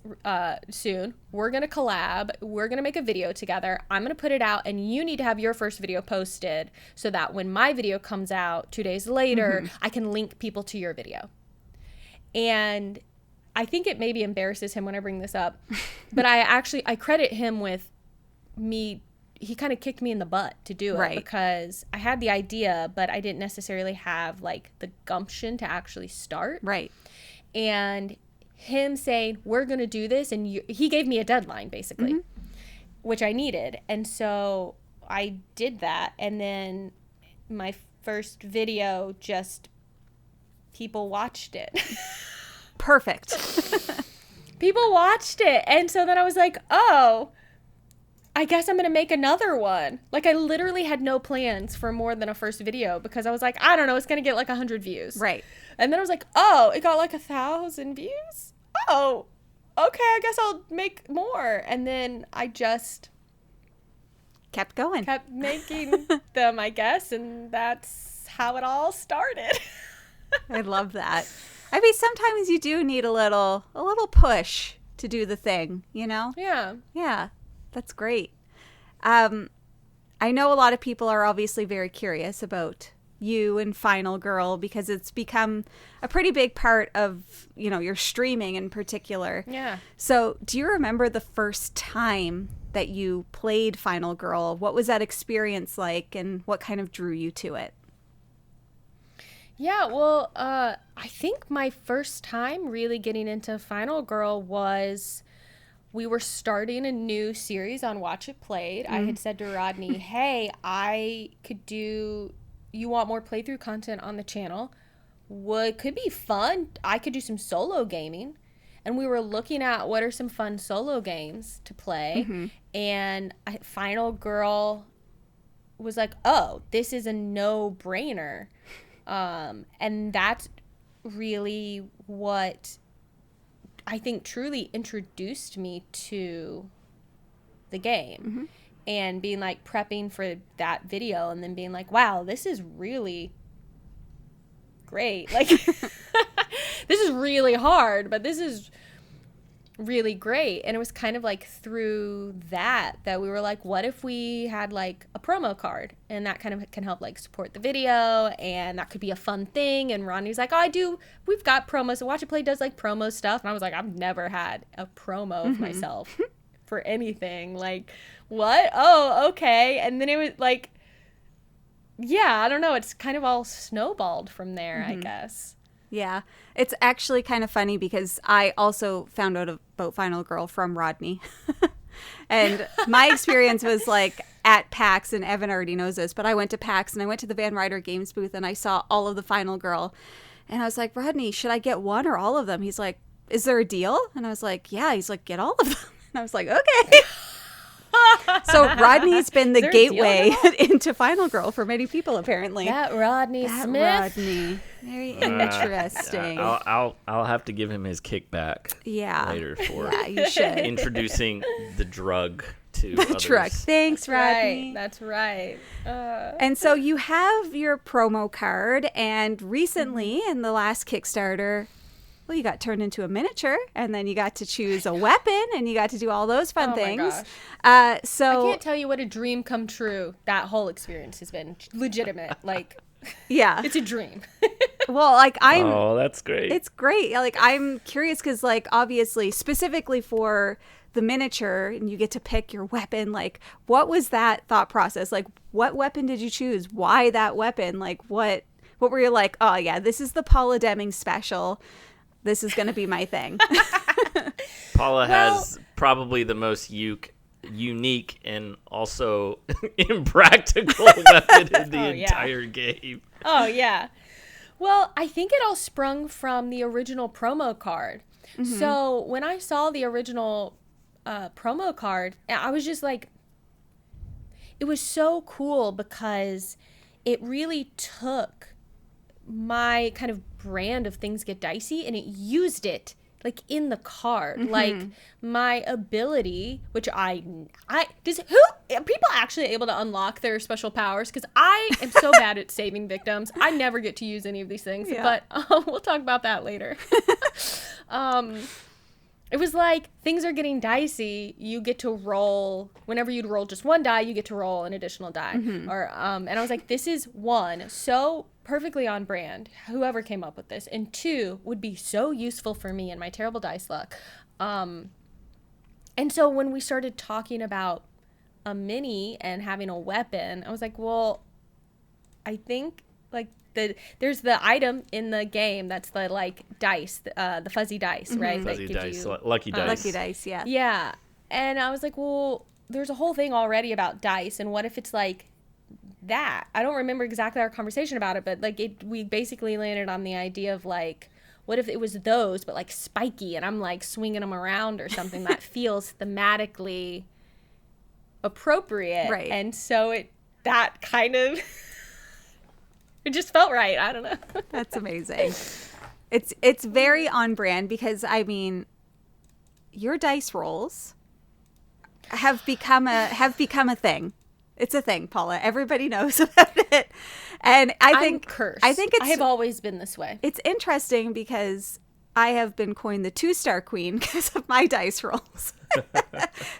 soon. We're going to collab. We're going to make a video together. I'm going to put it out, and you need to have your first video posted so that when my video comes out 2 days later, I can link people to your video. And I think it maybe embarrasses him when I bring this up, but I credit him with me. He kind of kicked me in the butt to do it, because I had the idea, but I didn't necessarily have like the gumption to actually start. Right. And him saying, we're going to do this. And he gave me a deadline basically, which I needed. And so I did that. And then my first video, just people watched it. Perfect. People watched it. And so then I was like, oh, I guess I'm going to make another one. Like, I literally had no plans for more than a first video because I was like, I don't know, it's going to get like 100 views. Right. And then I was like, oh, it got like 1,000 views? Oh, okay, I guess I'll make more. And then I just kept going. Kept making them, I guess. And that's how it all started. I love that. I mean, sometimes you do need a little push to do the thing, you know? Yeah. Yeah. That's great. I know a lot of people are obviously very curious about you and Final Girl because it's become a pretty big part of, you know, your streaming in particular. Yeah. So do you remember the first time that you played Final Girl? What was that experience like and what kind of drew you to it? Yeah, well, I think my first time really getting into Final Girl was we were starting a new series on Watch It Played. I had said to Rodney, hey, you want more playthrough content on the channel? Could be fun. I could do some solo gaming. And we were looking at what are some fun solo games to play. Mm-hmm. And Final Girl was like, oh, this is a no-brainer. And that's really what I think truly introduced me to the game. Mm-hmm. And being like prepping for that video and then being like, wow, this is really great. Like, this is really hard, but this is really great. And it was kind of like through that we were like, what if we had like a promo card and that kind of can help like support the video and that could be a fun thing. And Ronnie's like, we've got promos. So Watch It Play does like promo stuff. And I was like, I've never had a promo of myself for anything. Like, what? Oh, okay. And then it was like, yeah, I don't know. It's kind of all snowballed from there, I guess. Yeah. It's actually kind of funny because I also found out about Final Girl from Rodney. And my experience was like at PAX, and Evan already knows this, but I went to PAX and I went to the Van Ryder Games booth and I saw all of the Final Girl. And I was like, Rodney, should I get one or all of them? He's like, is there a deal? And I was like, yeah. He's like, get all of them. And I was like, okay. So Rodney's been the gateway into Final Girl for many people, apparently. That Rodney Smith. Rodney. Very interesting. I'll have to give him his kickback later for you should. Introducing the drug to others. Drug. Thanks, Rodney. That's right. And so you have your promo card, and recently in the last Kickstarter, well, you got turned into a miniature, and then you got to choose a weapon, and you got to do all those fun things. So I can't tell you what a dream come true that whole experience has been. Legitimate. Like, yeah, it's a dream. Well, like oh, that's great. It's great. Like, I'm curious because, like, obviously, specifically for the miniature, and you get to pick your weapon. Like, what was that thought process? Like, what weapon did you choose? Why that weapon? Like, what were you like? Oh yeah, this is the Paula Deming special. This is going to be my thing. Paula has probably the most unique and also impractical weapon in the entire game. Oh, yeah. Well, I think it all sprung from the original promo card. Mm-hmm. So when I saw the original promo card, I was just like, it was so cool because it really took my kind of brand of things get dicey and it used it like in the card. Like my ability, which people actually able to unlock their special powers? Because I am so bad at saving victims. I never get to use any of these things, but we'll talk about that later. It was like things are getting dicey. You get to roll whenever you'd roll just one die, you get to roll an additional die. Or and I was like, this is one, so perfectly on brand. Whoever came up with this, and two would be so useful for me and my terrible dice luck. And so when we started talking about a mini and having a weapon, I was like, well, I think like there's the item in the game that's the like dice, the fuzzy dice, right? Fuzzy dice, lucky dice. Lucky dice, yeah. Yeah. And I was like, well, there's a whole thing already about dice, and what if it's like that. I don't remember exactly our conversation about it, but like we basically landed on the idea of like, what if it was those, but like spiky, and I'm like swinging them around or something that feels thematically appropriate. Right. And so that kind of, it just felt right. I don't know. That's amazing. It's very on brand because, I mean, your dice rolls have become a thing. It's a thing, Paula. Everybody knows about it. And I'm cursed. I think I have always been this way. It's interesting because I have been coined the 2-star queen because of my dice rolls. So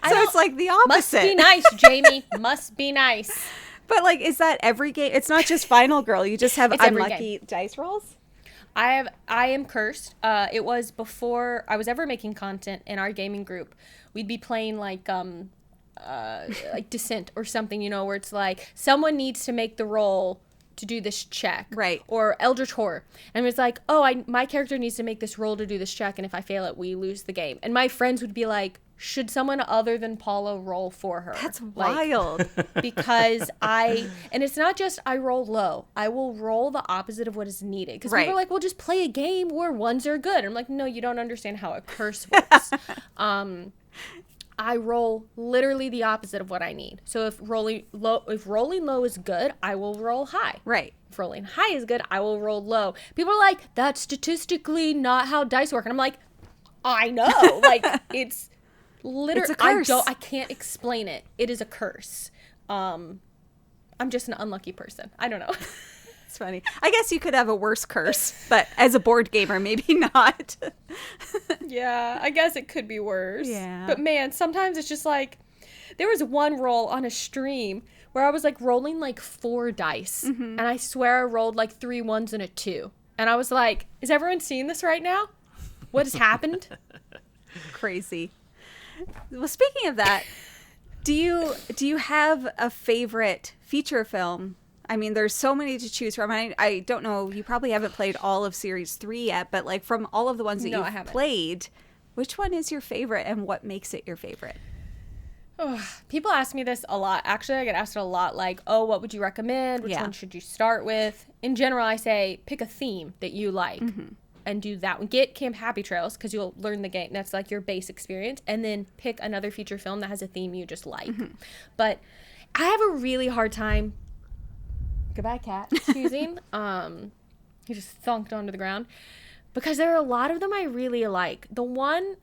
it's like the opposite. Must be nice, Jamie. Must be nice. But like, is that every game? It's not just Final Girl. You just have unlucky dice rolls? I am cursed. It was before I was ever making content in our gaming group. We'd be playing like Descent or something, you know, where it's like someone needs to make the roll to do this check, right? Or Eldritch Horror, and it's like, oh, my character needs to make this roll to do this check, and if I fail it, we lose the game. And my friends would be like, should someone other than Paula roll for her? That's wild. Because and it's not just I roll low. I will roll the opposite of what is needed. Because people are like, well, just play a game where ones are good. And I'm like, no, you don't understand how a curse works. I roll literally the opposite of what I need. So if rolling low is good, I will roll high. Right. If rolling high is good, I will roll low. People are like, that's statistically not how dice work. And I'm like, I know. Like, it's literally, it's a curse. I can't explain it. It is a curse. I'm just an unlucky person. I don't know. It's funny. I guess you could have a worse curse, but as a board gamer, maybe not. Yeah, I guess it could be worse. Yeah. But man, sometimes it's just like, there was one roll on a stream where I was like rolling like 4 dice, and I swear I rolled like 3 1s and a 2. And I was like, is everyone seeing this right now? What has happened? Crazy. Well, speaking of that, do you have a favorite feature film? I mean, there's so many to choose from. I don't know. You probably haven't played all of Series 3 yet, but like from all of the ones that you've played, which one is your favorite and what makes it your favorite? Oh, people ask me this a lot. Actually, I get asked it a lot. Like, oh, what would you recommend? Which one should you start with? In general, I say pick a theme that you like and do that one. Get Camp Happy Trails because you'll learn the game. That's like your base experience. And then pick another feature film that has a theme you just like. But I have a really hard time. Goodbye, cat. Choosing. He just thunked onto the ground. Because there are a lot of them I really like. The one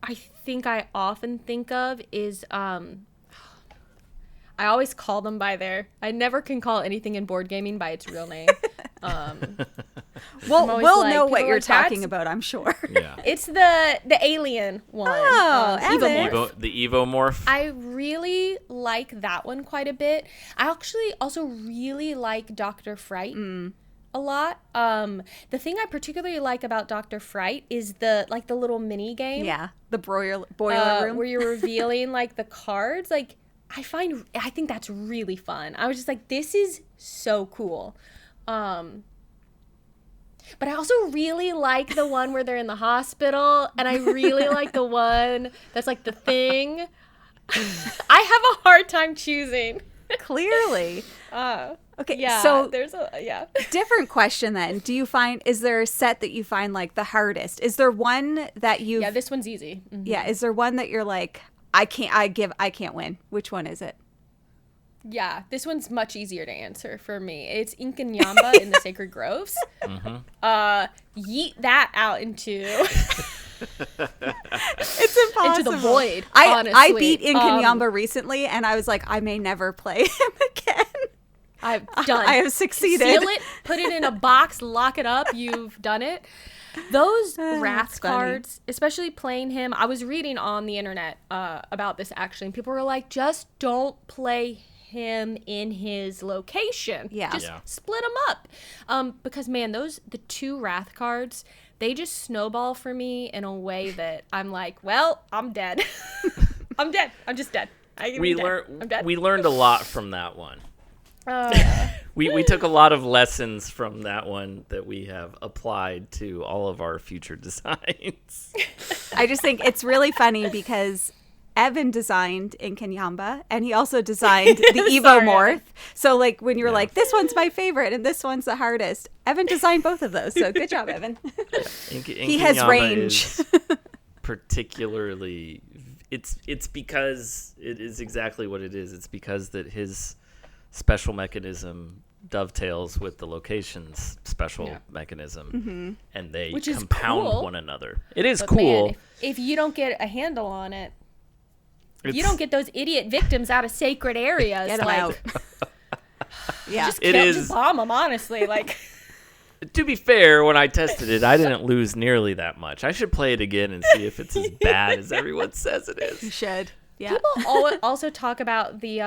I think I often think of is, I always call them by I never can call anything in board gaming by its real name. We'll know what you're talking about, I'm sure. Yeah. It's the alien one. Oh, the Evomorph. I really like that one quite a bit. I actually also really like Dr. Fright a lot. The thing I particularly like about Dr. Fright is the little mini game. Yeah, the boiler room where you're revealing like the cards. Like I think that's really fun. I was just like, this is so cool. But I also really like the one where they're in the hospital, and I really like the one that's like the thing. I have a hard time choosing. Clearly. Okay, yeah, so there's different question then. Is there a set that you find like the hardest? Is there one that you? Yeah, this one's easy. Yeah, is there one that you're like, I can't win? Which one is it? Yeah, this one's much easier to answer for me. It's Inkanyamba in the Sacred Groves. Yeet that out into it's impossible. into the void. I beat Inkanyamba recently, and I was like, I may never play him again. I've done. I have succeeded. Seal it, put it in a box, lock it up. You've done it. Those wrath cards, especially playing him. I was reading on the internet about this actually, and people were like, just don't play him in his location. Just split them up. Because man, the 2 wrath cards, they just snowball for me in a way that I'm like, well, I'm dead. I'm dead. I'm just dead. We learned a lot from that one. Uh, We took a lot of lessons from that one that we have applied to all of our future designs. I just think it's really funny because Evan designed in Kenyamba, and he also designed the Evomorph. So like when you're like, this one's my favorite and this one's the hardest, Evan designed both of those. So good job, Evan. He has range. Particularly, it's because it is exactly what it is. It's because that his special mechanism dovetails with the location's special mechanism, and they compound cool. one another. It is but cool. Man, if you don't get a handle on it, if you don't get those idiot victims out of sacred areas, get them out. Yeah, just bomb them. Honestly, like. To be fair, when I tested it, I didn't lose nearly that much. I should play it again and see if it's as bad as everyone says it is. You should. Yeah. People also talk about the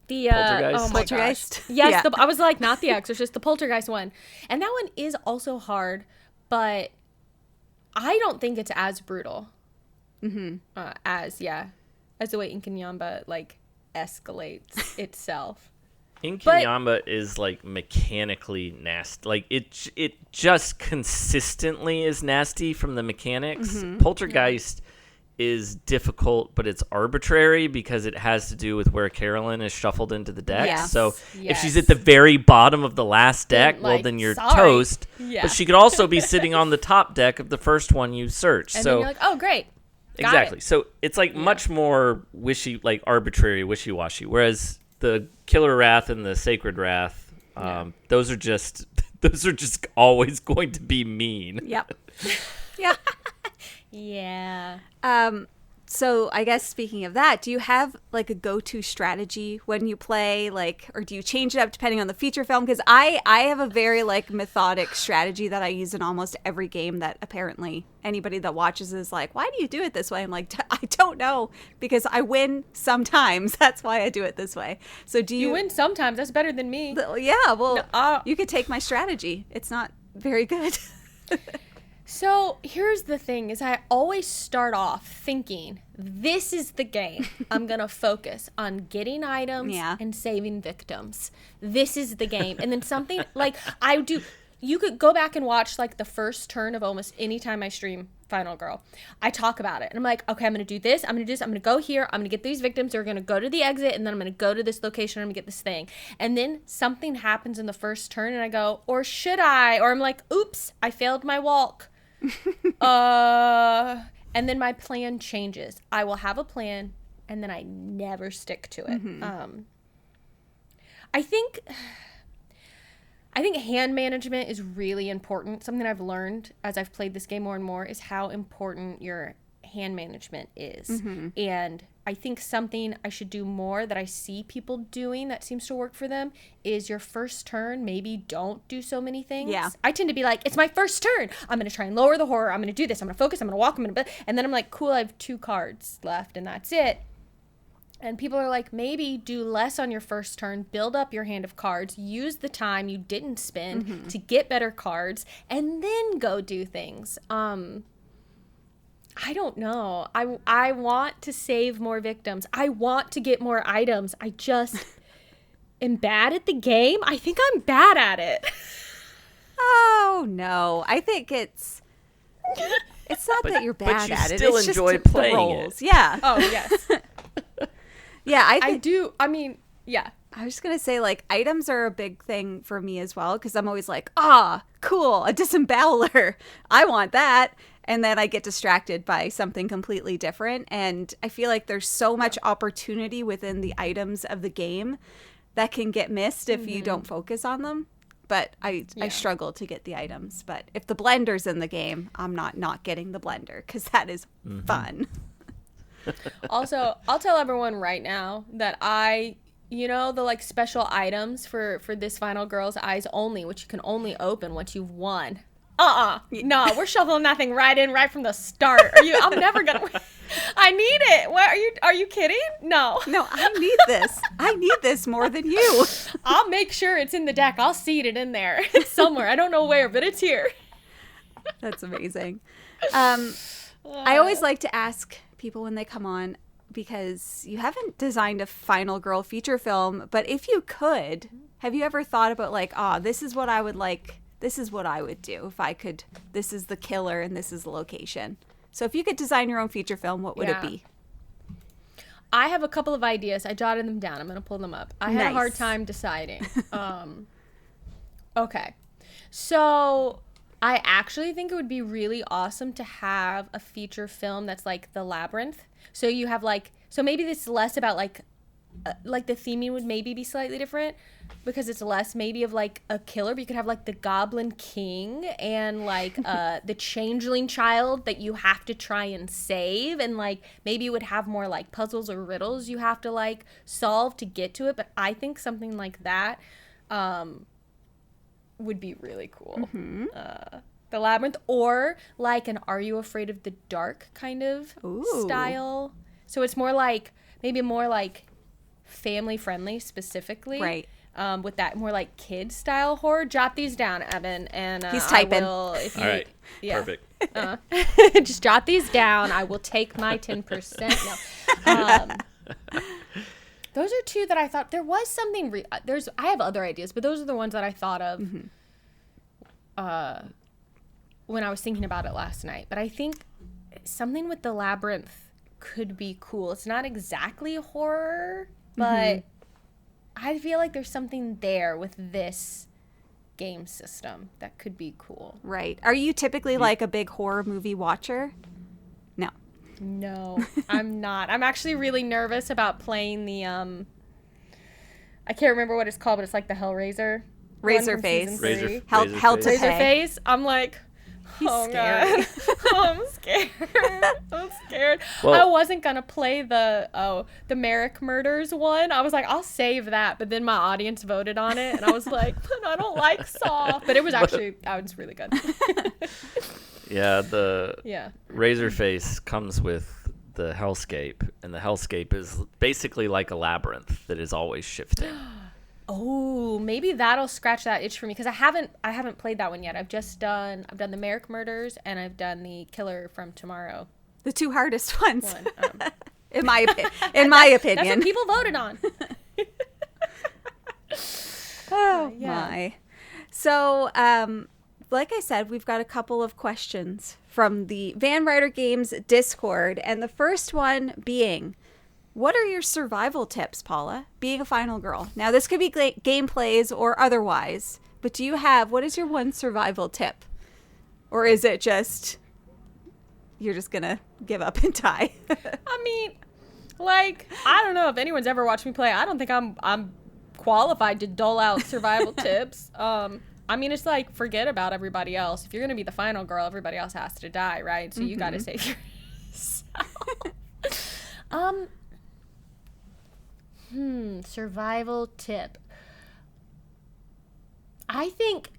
Poltergeist? Oh my Poltergeist? gosh. Yes, Yeah. I was like, not the Exorcist, the Poltergeist one. And that one is also hard, but I don't think it's as brutal as the way Inkinyamba like escalates itself. Inkinyamba is like mechanically nasty. Like it just consistently is nasty from the mechanics. Poltergeist is difficult, but it's arbitrary because it has to do with where Carolyn is shuffled into the deck. Yes. So if she's at the very bottom of the last deck, then you're toast. Yeah. But she could also be sitting on the top deck of the first one you search. And so then you're like, oh great. Got exactly. it. So it's like much more arbitrary, wishy-washy. Whereas the Killer Wrath and the Sacred Wrath, those are just always going to be mean. Yep. Yeah. Yeah. So I guess speaking of that, do you have like a go-to strategy when you play, like, or do you change it up depending on the feature film? Because I have a very like methodic strategy that I use in almost every game that apparently anybody that watches is like, why do you do it this way? I'm like, I don't know, because I win sometimes. That's why I do it this way. So do you win sometimes? That's better than me. Yeah. Well, you could take my strategy. It's not very good. So here's the thing is I always start off thinking, this is the game. I'm going to focus on getting items and saving victims. This is the game. And then something like you could go back and watch like the first turn of almost any time I stream Final Girl. I talk about it and I'm like, okay, I'm going to do this. I'm going to do this. I'm going to go here. I'm going to get these victims. They're going to go to the exit. And then I'm going to go to this location. I'm going to get this thing. And then something happens in the first turn and I go, or should I? Or I'm like, oops, I failed my walk. And then my plan changes. I will have a plan and then I never stick to it. I think hand management is really important. Something I've learned as I've played this game more and more is how important your hand management is. And I think something I should do more that I see people doing that seems to work for them is your first turn, maybe don't do so many things. Yeah. I tend to be like, it's my first turn. I'm going to try and lower the horror. I'm going to do this. I'm going to focus. I'm going to walk. And then I'm like, cool, I have 2 cards left and that's it. And people are like, maybe do less on your first turn, build up your hand of cards, use the time you didn't spend to get better cards, and then go do things. I don't know. I want to save more victims. I want to get more items. I just am bad at the game. I think I'm bad at it. Oh, no. I think it's not that you're bad at it. Still it's enjoy just playing the roles. it. Yeah. Oh, yes. Yeah, I do. I mean, yeah. I was just going to say, like, items are a big thing for me as well, because I'm always like, cool, a disemboweler. I want that. And then I get distracted by something completely different. And I feel like there's so much opportunity within the items of the game that can get missed if you don't focus on them. But I struggle to get the items. But if the blender's in the game, I'm not getting the blender, because that is fun. Also, I'll tell everyone right now that the like special items for this Final Girl's Eyes Only, which you can only open once you've won. No, we're shoveling that thing right from the start. I'm never gonna. I need it. What are you kidding? No, I need this. I need this more than you. I'll make sure it's in the deck. I'll seed it in there. It's somewhere. I don't know where, but it's here. That's amazing. I always like to ask people when they come on, because you haven't designed a Final Girl feature film, but if you could, have you ever thought about like, this is what I would like, this is what I would do if I could, this is the killer and this is the location. So if you could design your own feature film, what would it be? I have a couple of ideas. I jotted them down. I'm going to pull them up. I had a hard time deciding. Okay. So I actually think it would be really awesome to have a feature film that's like the Labyrinth. So you have like, so maybe this is less about like the theming would maybe be slightly different because it's less maybe of like a killer, but you could have like the Goblin King and like the changeling child that you have to try and save, and like maybe you would have more like puzzles or riddles you have to like solve to get to it. But I think something like that would be really cool. The Labyrinth, or like an Are You Afraid of the Dark kind of style. So it's more like maybe more like family friendly specifically, right? With that more like kid style horror. Jot these down, Evan, and he's typing. All right, perfect. Just jot these down. I will take my 10%. No. Those are two that I thought there was something. I have other ideas, but those are the ones that I thought of when I was thinking about it last night. But I think something with the Labyrinth could be cool. It's not exactly horror, but I feel like there's something there with this game system that could be cool. Right. Are you typically like a big horror movie watcher? No, I'm not. I'm actually really nervous about playing the I can't remember what it's called, but it's like the Hellraiser. Razorface. Hell to pay. Razorface. I'm like, he's scary. God. I'm scared. I'm scared. Well, I wasn't gonna play the Merrick Murders one. I was like, I'll save that, but then my audience voted on it, and I was like, but I don't like Saw. But it was actually, that was really good. Yeah, Razorface comes with the Hellscape, and the Hellscape is basically like a labyrinth that is always shifting. Oh, maybe that'll scratch that itch for me, because I haven't played that one yet. I've done the Merrick Murders, and I've done the Killer from Tomorrow. The two hardest ones, in my opinion. That's what people voted on. My. So, like I said, we've got a couple of questions from the Van Ryder Games Discord, and the first one being, what are your survival tips, Paula, being a final girl? Now, this could be gameplays or otherwise, but what is your one survival tip? Or is it just, you're just going to give up and die? I mean, like, I don't know if anyone's ever watched me play. I don't think I'm qualified to dole out survival tips. I mean, it's like, forget about everybody else. If you're going to be the final girl, everybody else has to die, right? So you got to save yourself. Survival tip. I think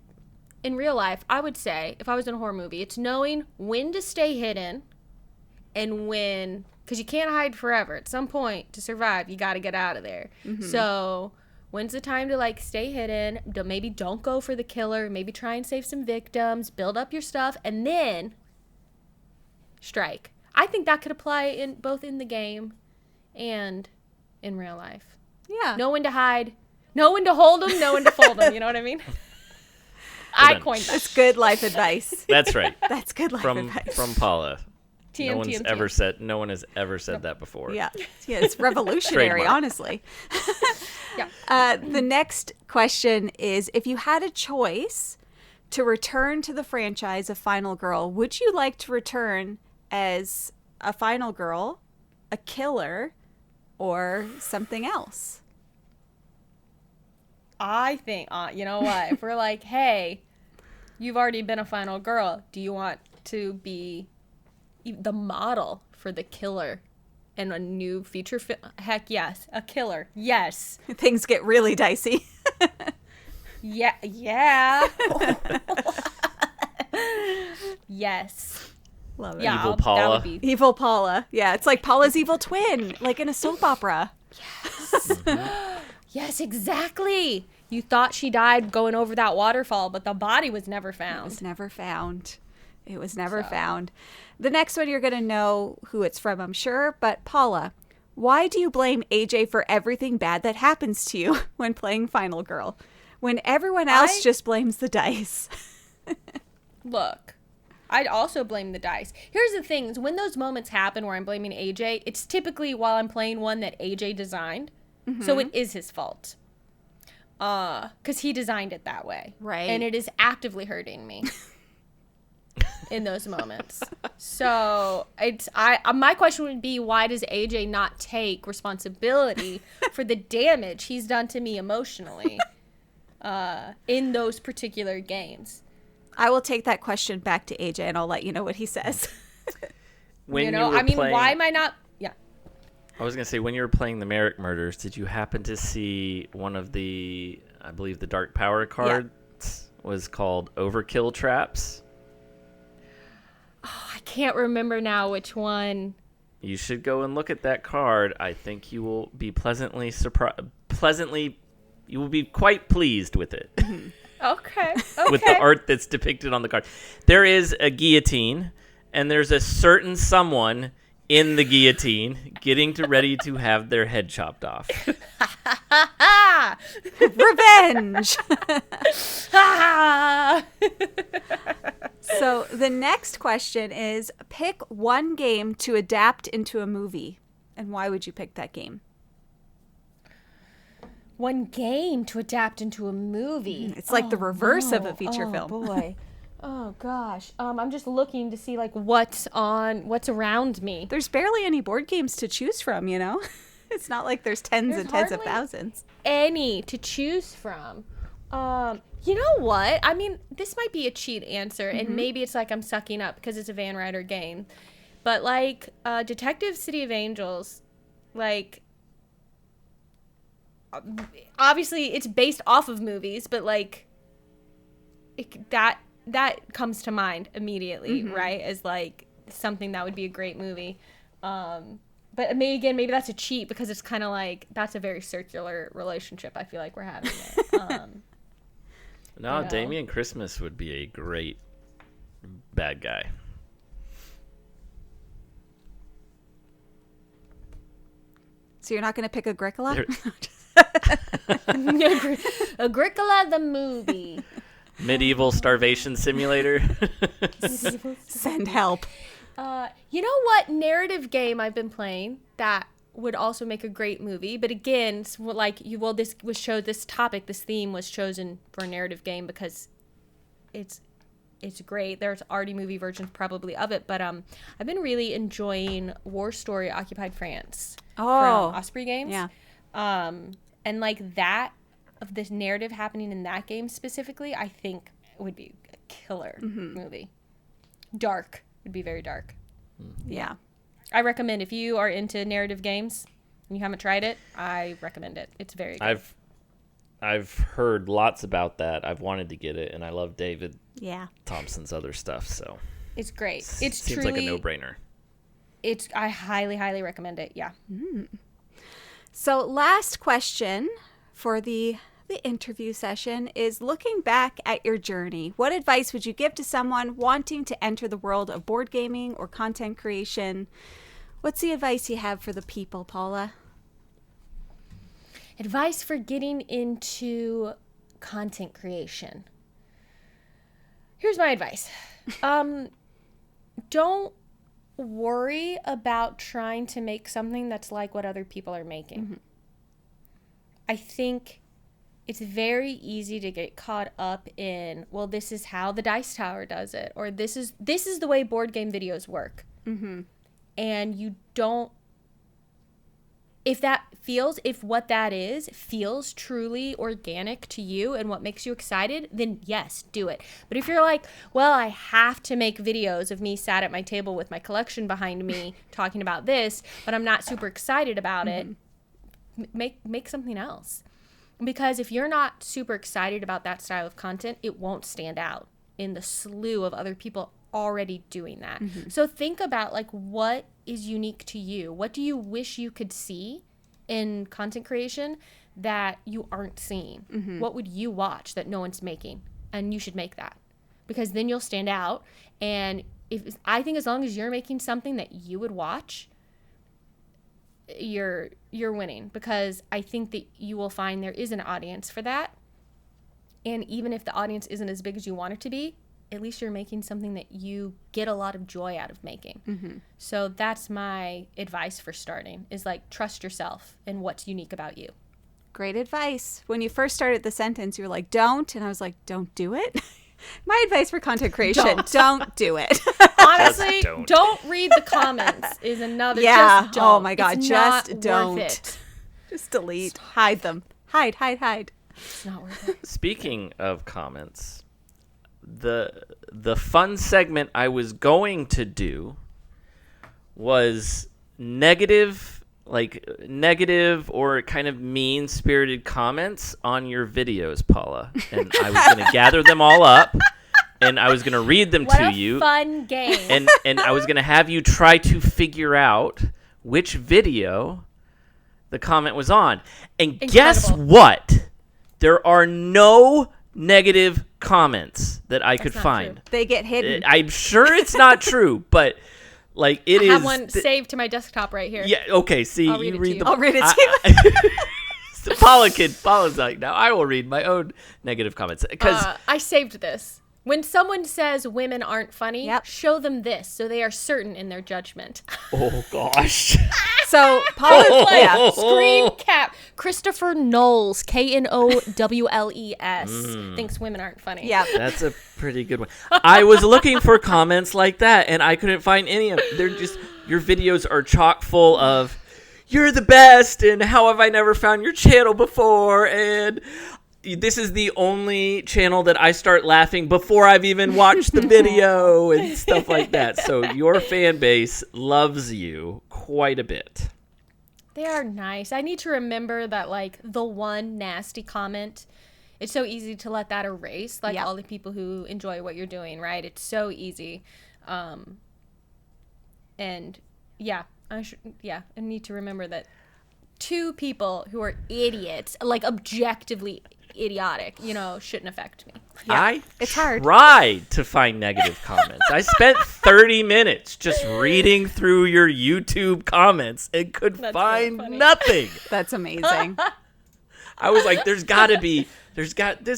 in real life, I would say, if I was in a horror movie, it's knowing when to stay hidden and when, because you can't hide forever. At some point, to survive, you got to get out of there. So when's the time to like stay hidden? Maybe don't go for the killer. Maybe try and save some victims. Build up your stuff, and then strike. I think that could apply both in the game and in real life. Yeah. Know when to hide. Know when to hold them. Know when to fold them. You know what I mean? I coined that. That's good life advice. That's right. That's good life advice. From Paula. TM, no one has ever said that before. Yeah, it's revolutionary, honestly. Yeah. The next question is, if you had a choice to return to the franchise of Final Girl, would you like to return as a Final Girl, a killer, or something else? I think, you know what? If we're like, hey, you've already been a Final Girl, do you want to be the model for the killer in a new feature film? Heck yes. A killer. Yes. Things get really dicey. Yeah. Yes. Love it. Yeah, Evil Paula. That would be... Evil Paula. Yeah, it's like Paula's evil twin, like in a soap opera. Yes. Yes, exactly. You thought she died going over that waterfall, but the body was never found. It was never found. The next one, you're going to know who it's from, I'm sure. But Paula, why do you blame AJ for everything bad that happens to you when playing Final Girl, when everyone else just blames the dice? Look, I'd also blame the dice. Here's the thing, is when those moments happen where I'm blaming AJ, it's typically while I'm playing one that AJ designed. Mm-hmm. So it is his fault. Because he designed it that way. Right. And it is actively hurting me in those moments. So my question would be, why does AJ not take responsibility for the damage he's done to me emotionally in those particular games? I will take that question back to AJ and I'll let you know what he says. Why am I not? Yeah. I was going to say, when you were playing the Merrick Murders, did you happen to see one of the, I believe the Dark Power cards was called Overkill Traps? Oh, I can't remember now which one. You should go and look at that card. I think you will be pleasantly surprised. You will be quite pleased with it. Okay. With the art that's depicted on the card. There is a guillotine, and there's a certain someone in the guillotine getting ready to have their head chopped off. Revenge! So the next question is, pick one game to adapt into a movie. And why would you pick that game? One game to adapt into a movie. It's like the reverse of a feature film. Oh boy. Oh gosh. I'm just looking to see like what's around me. There's barely any board games to choose from, you know? It's not like there's tens and tens of thousands. Any to choose from. You know what? I mean, this might be a cheat answer, and maybe it's like I'm sucking up because it's a Van Ryder game. But like Detective City of Angels, like obviously it's based off of movies, but like that comes to mind immediately, right? As like something that would be a great movie. But maybe that's a cheat because it's kind of like that's a very circular relationship I feel like we're having there. No, Damien Christmas would be a great bad guy. So you're not going to pick Agricola? Agricola the movie. Medieval starvation simulator. Send help. You know what narrative game I've been playing that would also make a great movie? But again, this theme was chosen for a narrative game because it's great. There's already movie versions probably of it, but I've been really enjoying War Story Occupied France from Osprey Games. Yeah. And like that of this narrative happening in that game specifically, I think would be a killer movie. Dark. Would be very dark. Yeah. I recommend if you are into narrative games and you haven't tried it, I recommend it. It's very good. I've heard lots about that. I've wanted to get it, and I love David Thompson's other stuff, so it's great. Seems truly like a no-brainer. I highly, highly recommend it. Yeah. So last question for the interview session is, looking back at your journey, what advice would you give to someone wanting to enter the world of board gaming or content creation? What's the advice you have for the people, Paula? Advice for getting into content creation. Here's my advice. Don't worry about trying to make something that's like what other people are making. I think it's very easy to get caught up in, well, this is how the Dice Tower does it, or this is the way board game videos work. And you don't, if what that is feels truly organic to you and what makes you excited, then yes, do it. But if you're like, well, I have to make videos of me sat at my table with my collection behind me talking about this, but I'm not super excited about it, make something else. Because if you're not super excited about that style of content, it won't stand out in the slew of other people already doing that. So think about like, what is unique to you? What do you wish you could see in content creation that you aren't seeing? What would you watch that no one's making? And you should make that, because then you'll stand out. And I think as long as you're making something that you would watch, you're winning, because I think that you will find there is an audience for that. And even if the audience isn't as big as you want it to be, at least you're making something that you get a lot of joy out of making. Mm-hmm. So that's my advice for starting, is like, trust yourself and what's unique about you. Great advice. When you first started the sentence, you were like, don't. And I was like, don't do it. My advice for content creation, don't do it. Honestly, don't read the comments is another. Yeah. Just don't. Oh my God. It's just not don't. worth it. Just delete. Hide them. Hide. It's not worth it. Speaking of comments, the fun segment I was going to do was negative or kind of mean-spirited comments on your videos, Paula. And I was going to gather them all up, and I was going to read them to you. Fun game. And I was going to have you try to figure out which video the comment was on. And guess what? There are no negative comments that I could find. True. They get hidden. I'm sure it's not true, but like it is. I have one saved to my desktop right here. Yeah. Okay. See, I'll read it to you. I'll read it to you. So Paula's like, now I will read my own negative comments because I saved this. When someone says women aren't funny, show them this so they are certain in their judgment. Oh gosh. So Paula, screen cap. Christopher Knowles, Knowles, thinks women aren't funny. Yeah, that's a pretty good one. I was looking for comments like that, and I couldn't find any of them. They're just, your videos are chock full of, you're the best, and how have I never found your channel before, and this is the only channel that I start laughing before I've even watched the video and stuff like that. So your fan base loves you quite a bit. They are nice. I need to remember that, like, the one nasty comment, it's so easy to let that erase, like, all the people who enjoy what you're doing, right? It's so easy. And, I need to remember that 2 people who are idiots, like, objectively idiotic, shouldn't affect me. Yeah, it's hard. Tried to find negative comments. I spent 30 minutes just reading through your YouTube comments and could find nothing. That's amazing. I was like, this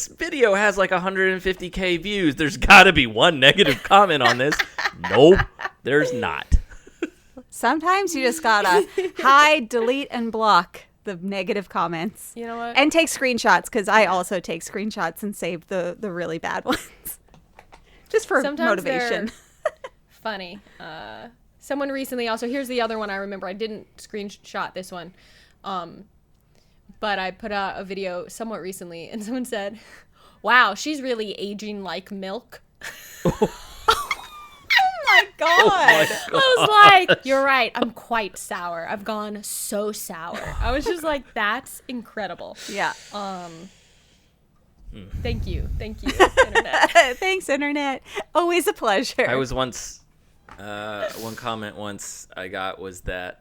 video has like 150K views. There's got to be one negative comment on this. Nope, there's not. Sometimes you just gotta hide, delete, and block the negative comments. You know what? And take screenshots, because I also take screenshots and save the really bad ones. Just for motivation. Funny. Someone recently also, here's the other one I remember. I didn't screenshot this one. But I put out a video somewhat recently, and someone said, wow, she's really aging like milk. Oh my God. Oh my God. I was like, you're right. I'm quite sour. I've gone so sour. I was just like, that's incredible. Yeah. Thank you, Internet. Thanks, Internet. Always a pleasure. I was once, one comment once I got was that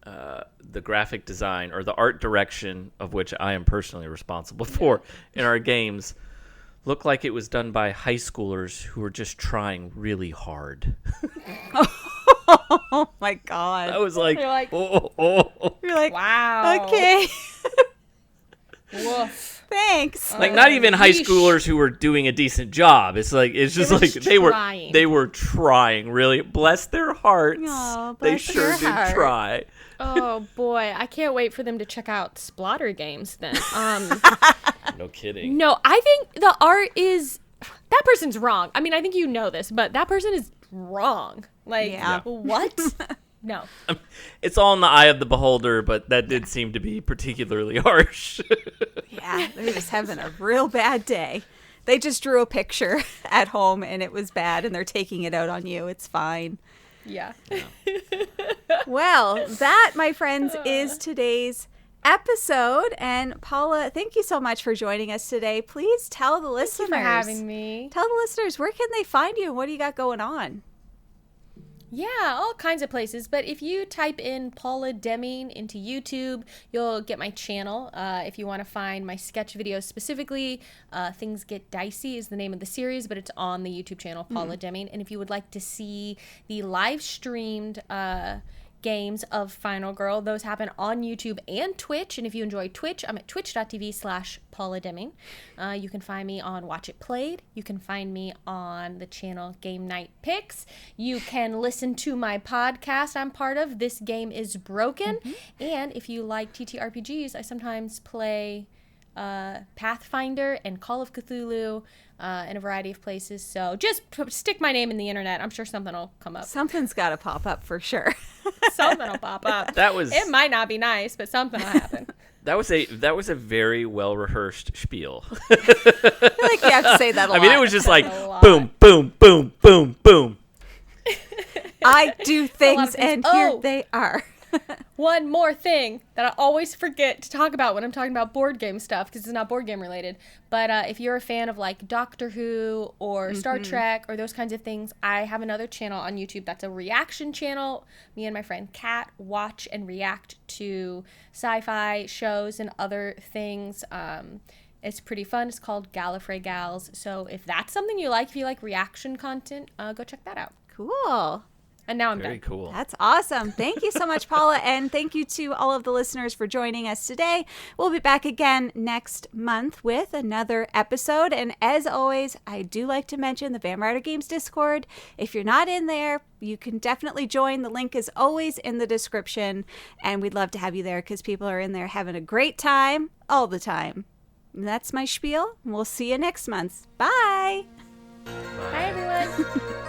the graphic design or the art direction, of which I am personally responsible for in our games, looked like it was done by high schoolers who were just trying really hard. Oh my God. I was like, You're like, You're like, wow. Okay. Woof. Thanks. like not even high schoolers who were doing a decent job. It's just like they were trying really. Bless their hearts. Aw, they bless sure your did heart. try. Oh boy, I can't wait for them to check out Splotter Games then. No kidding. No, I think the art is, that person's wrong. I mean, I think you know this, but that person is wrong. Like, Yeah. what? No. It's all in the eye of the beholder, but that did seem to be particularly harsh. Yeah, they're just having a real bad day. They just drew a picture at home and it was bad and they're taking it out on you. It's fine. Yeah. Well, that, my friends, is today's episode. And Paula, thank you so much for joining us today. Please tell the listeners. Thank you for having me. Tell the listeners, where can they find you and what do you got going on? Yeah, all kinds of places. But if you type in Paula Deming into YouTube, you'll get my channel. If you want to find my sketch videos specifically, Things Get Dicey is the name of the series, but it's on the YouTube channel, Paula Deming. And if you would like to see the live streamed games of Final Girl. Those happen on YouTube and Twitch. And if you enjoy Twitch, I'm at twitch.tv/Paula Deming. You can find me on Watch It Played. You can find me on the channel Game Night Picks. You can listen to my podcast I'm part of, This Game is Broken. And if you like TTRPGs, I sometimes play Pathfinder and Call of Cthulhu in a variety of places. So just stick my name in the internet. I'm sure something will come up. Something's got to pop up for sure. Something will pop up. It might not be nice, but something will happen. That was a very well rehearsed spiel. I feel like you have to say that a lot. I mean, it was just like boom, boom, boom, boom, boom. I do things, and here they are. One more thing that I always forget to talk about when I'm talking about board game stuff, because it's not board game related. But if you're a fan of like Doctor Who or Star Trek or those kinds of things, I have another channel on YouTube that's a reaction channel. Me and my friend Kat watch and react to sci-fi shows and other things. It's pretty fun. It's called Gallifrey Gals. So if that's something you like, if you like reaction content, go check that out. Cool. And now I'm Very done. cool. That's awesome. Thank you so much, Paula. And thank you to all of the listeners for joining us today. We'll be back again next month with another episode. And as always, I do like to mention the Van Ryder Games Discord. If you're not in there, you can definitely join. The link is always in the description. And we'd love to have you there because people are in there having a great time all the time. And that's my spiel. We'll see you next month. Bye. Bye everyone.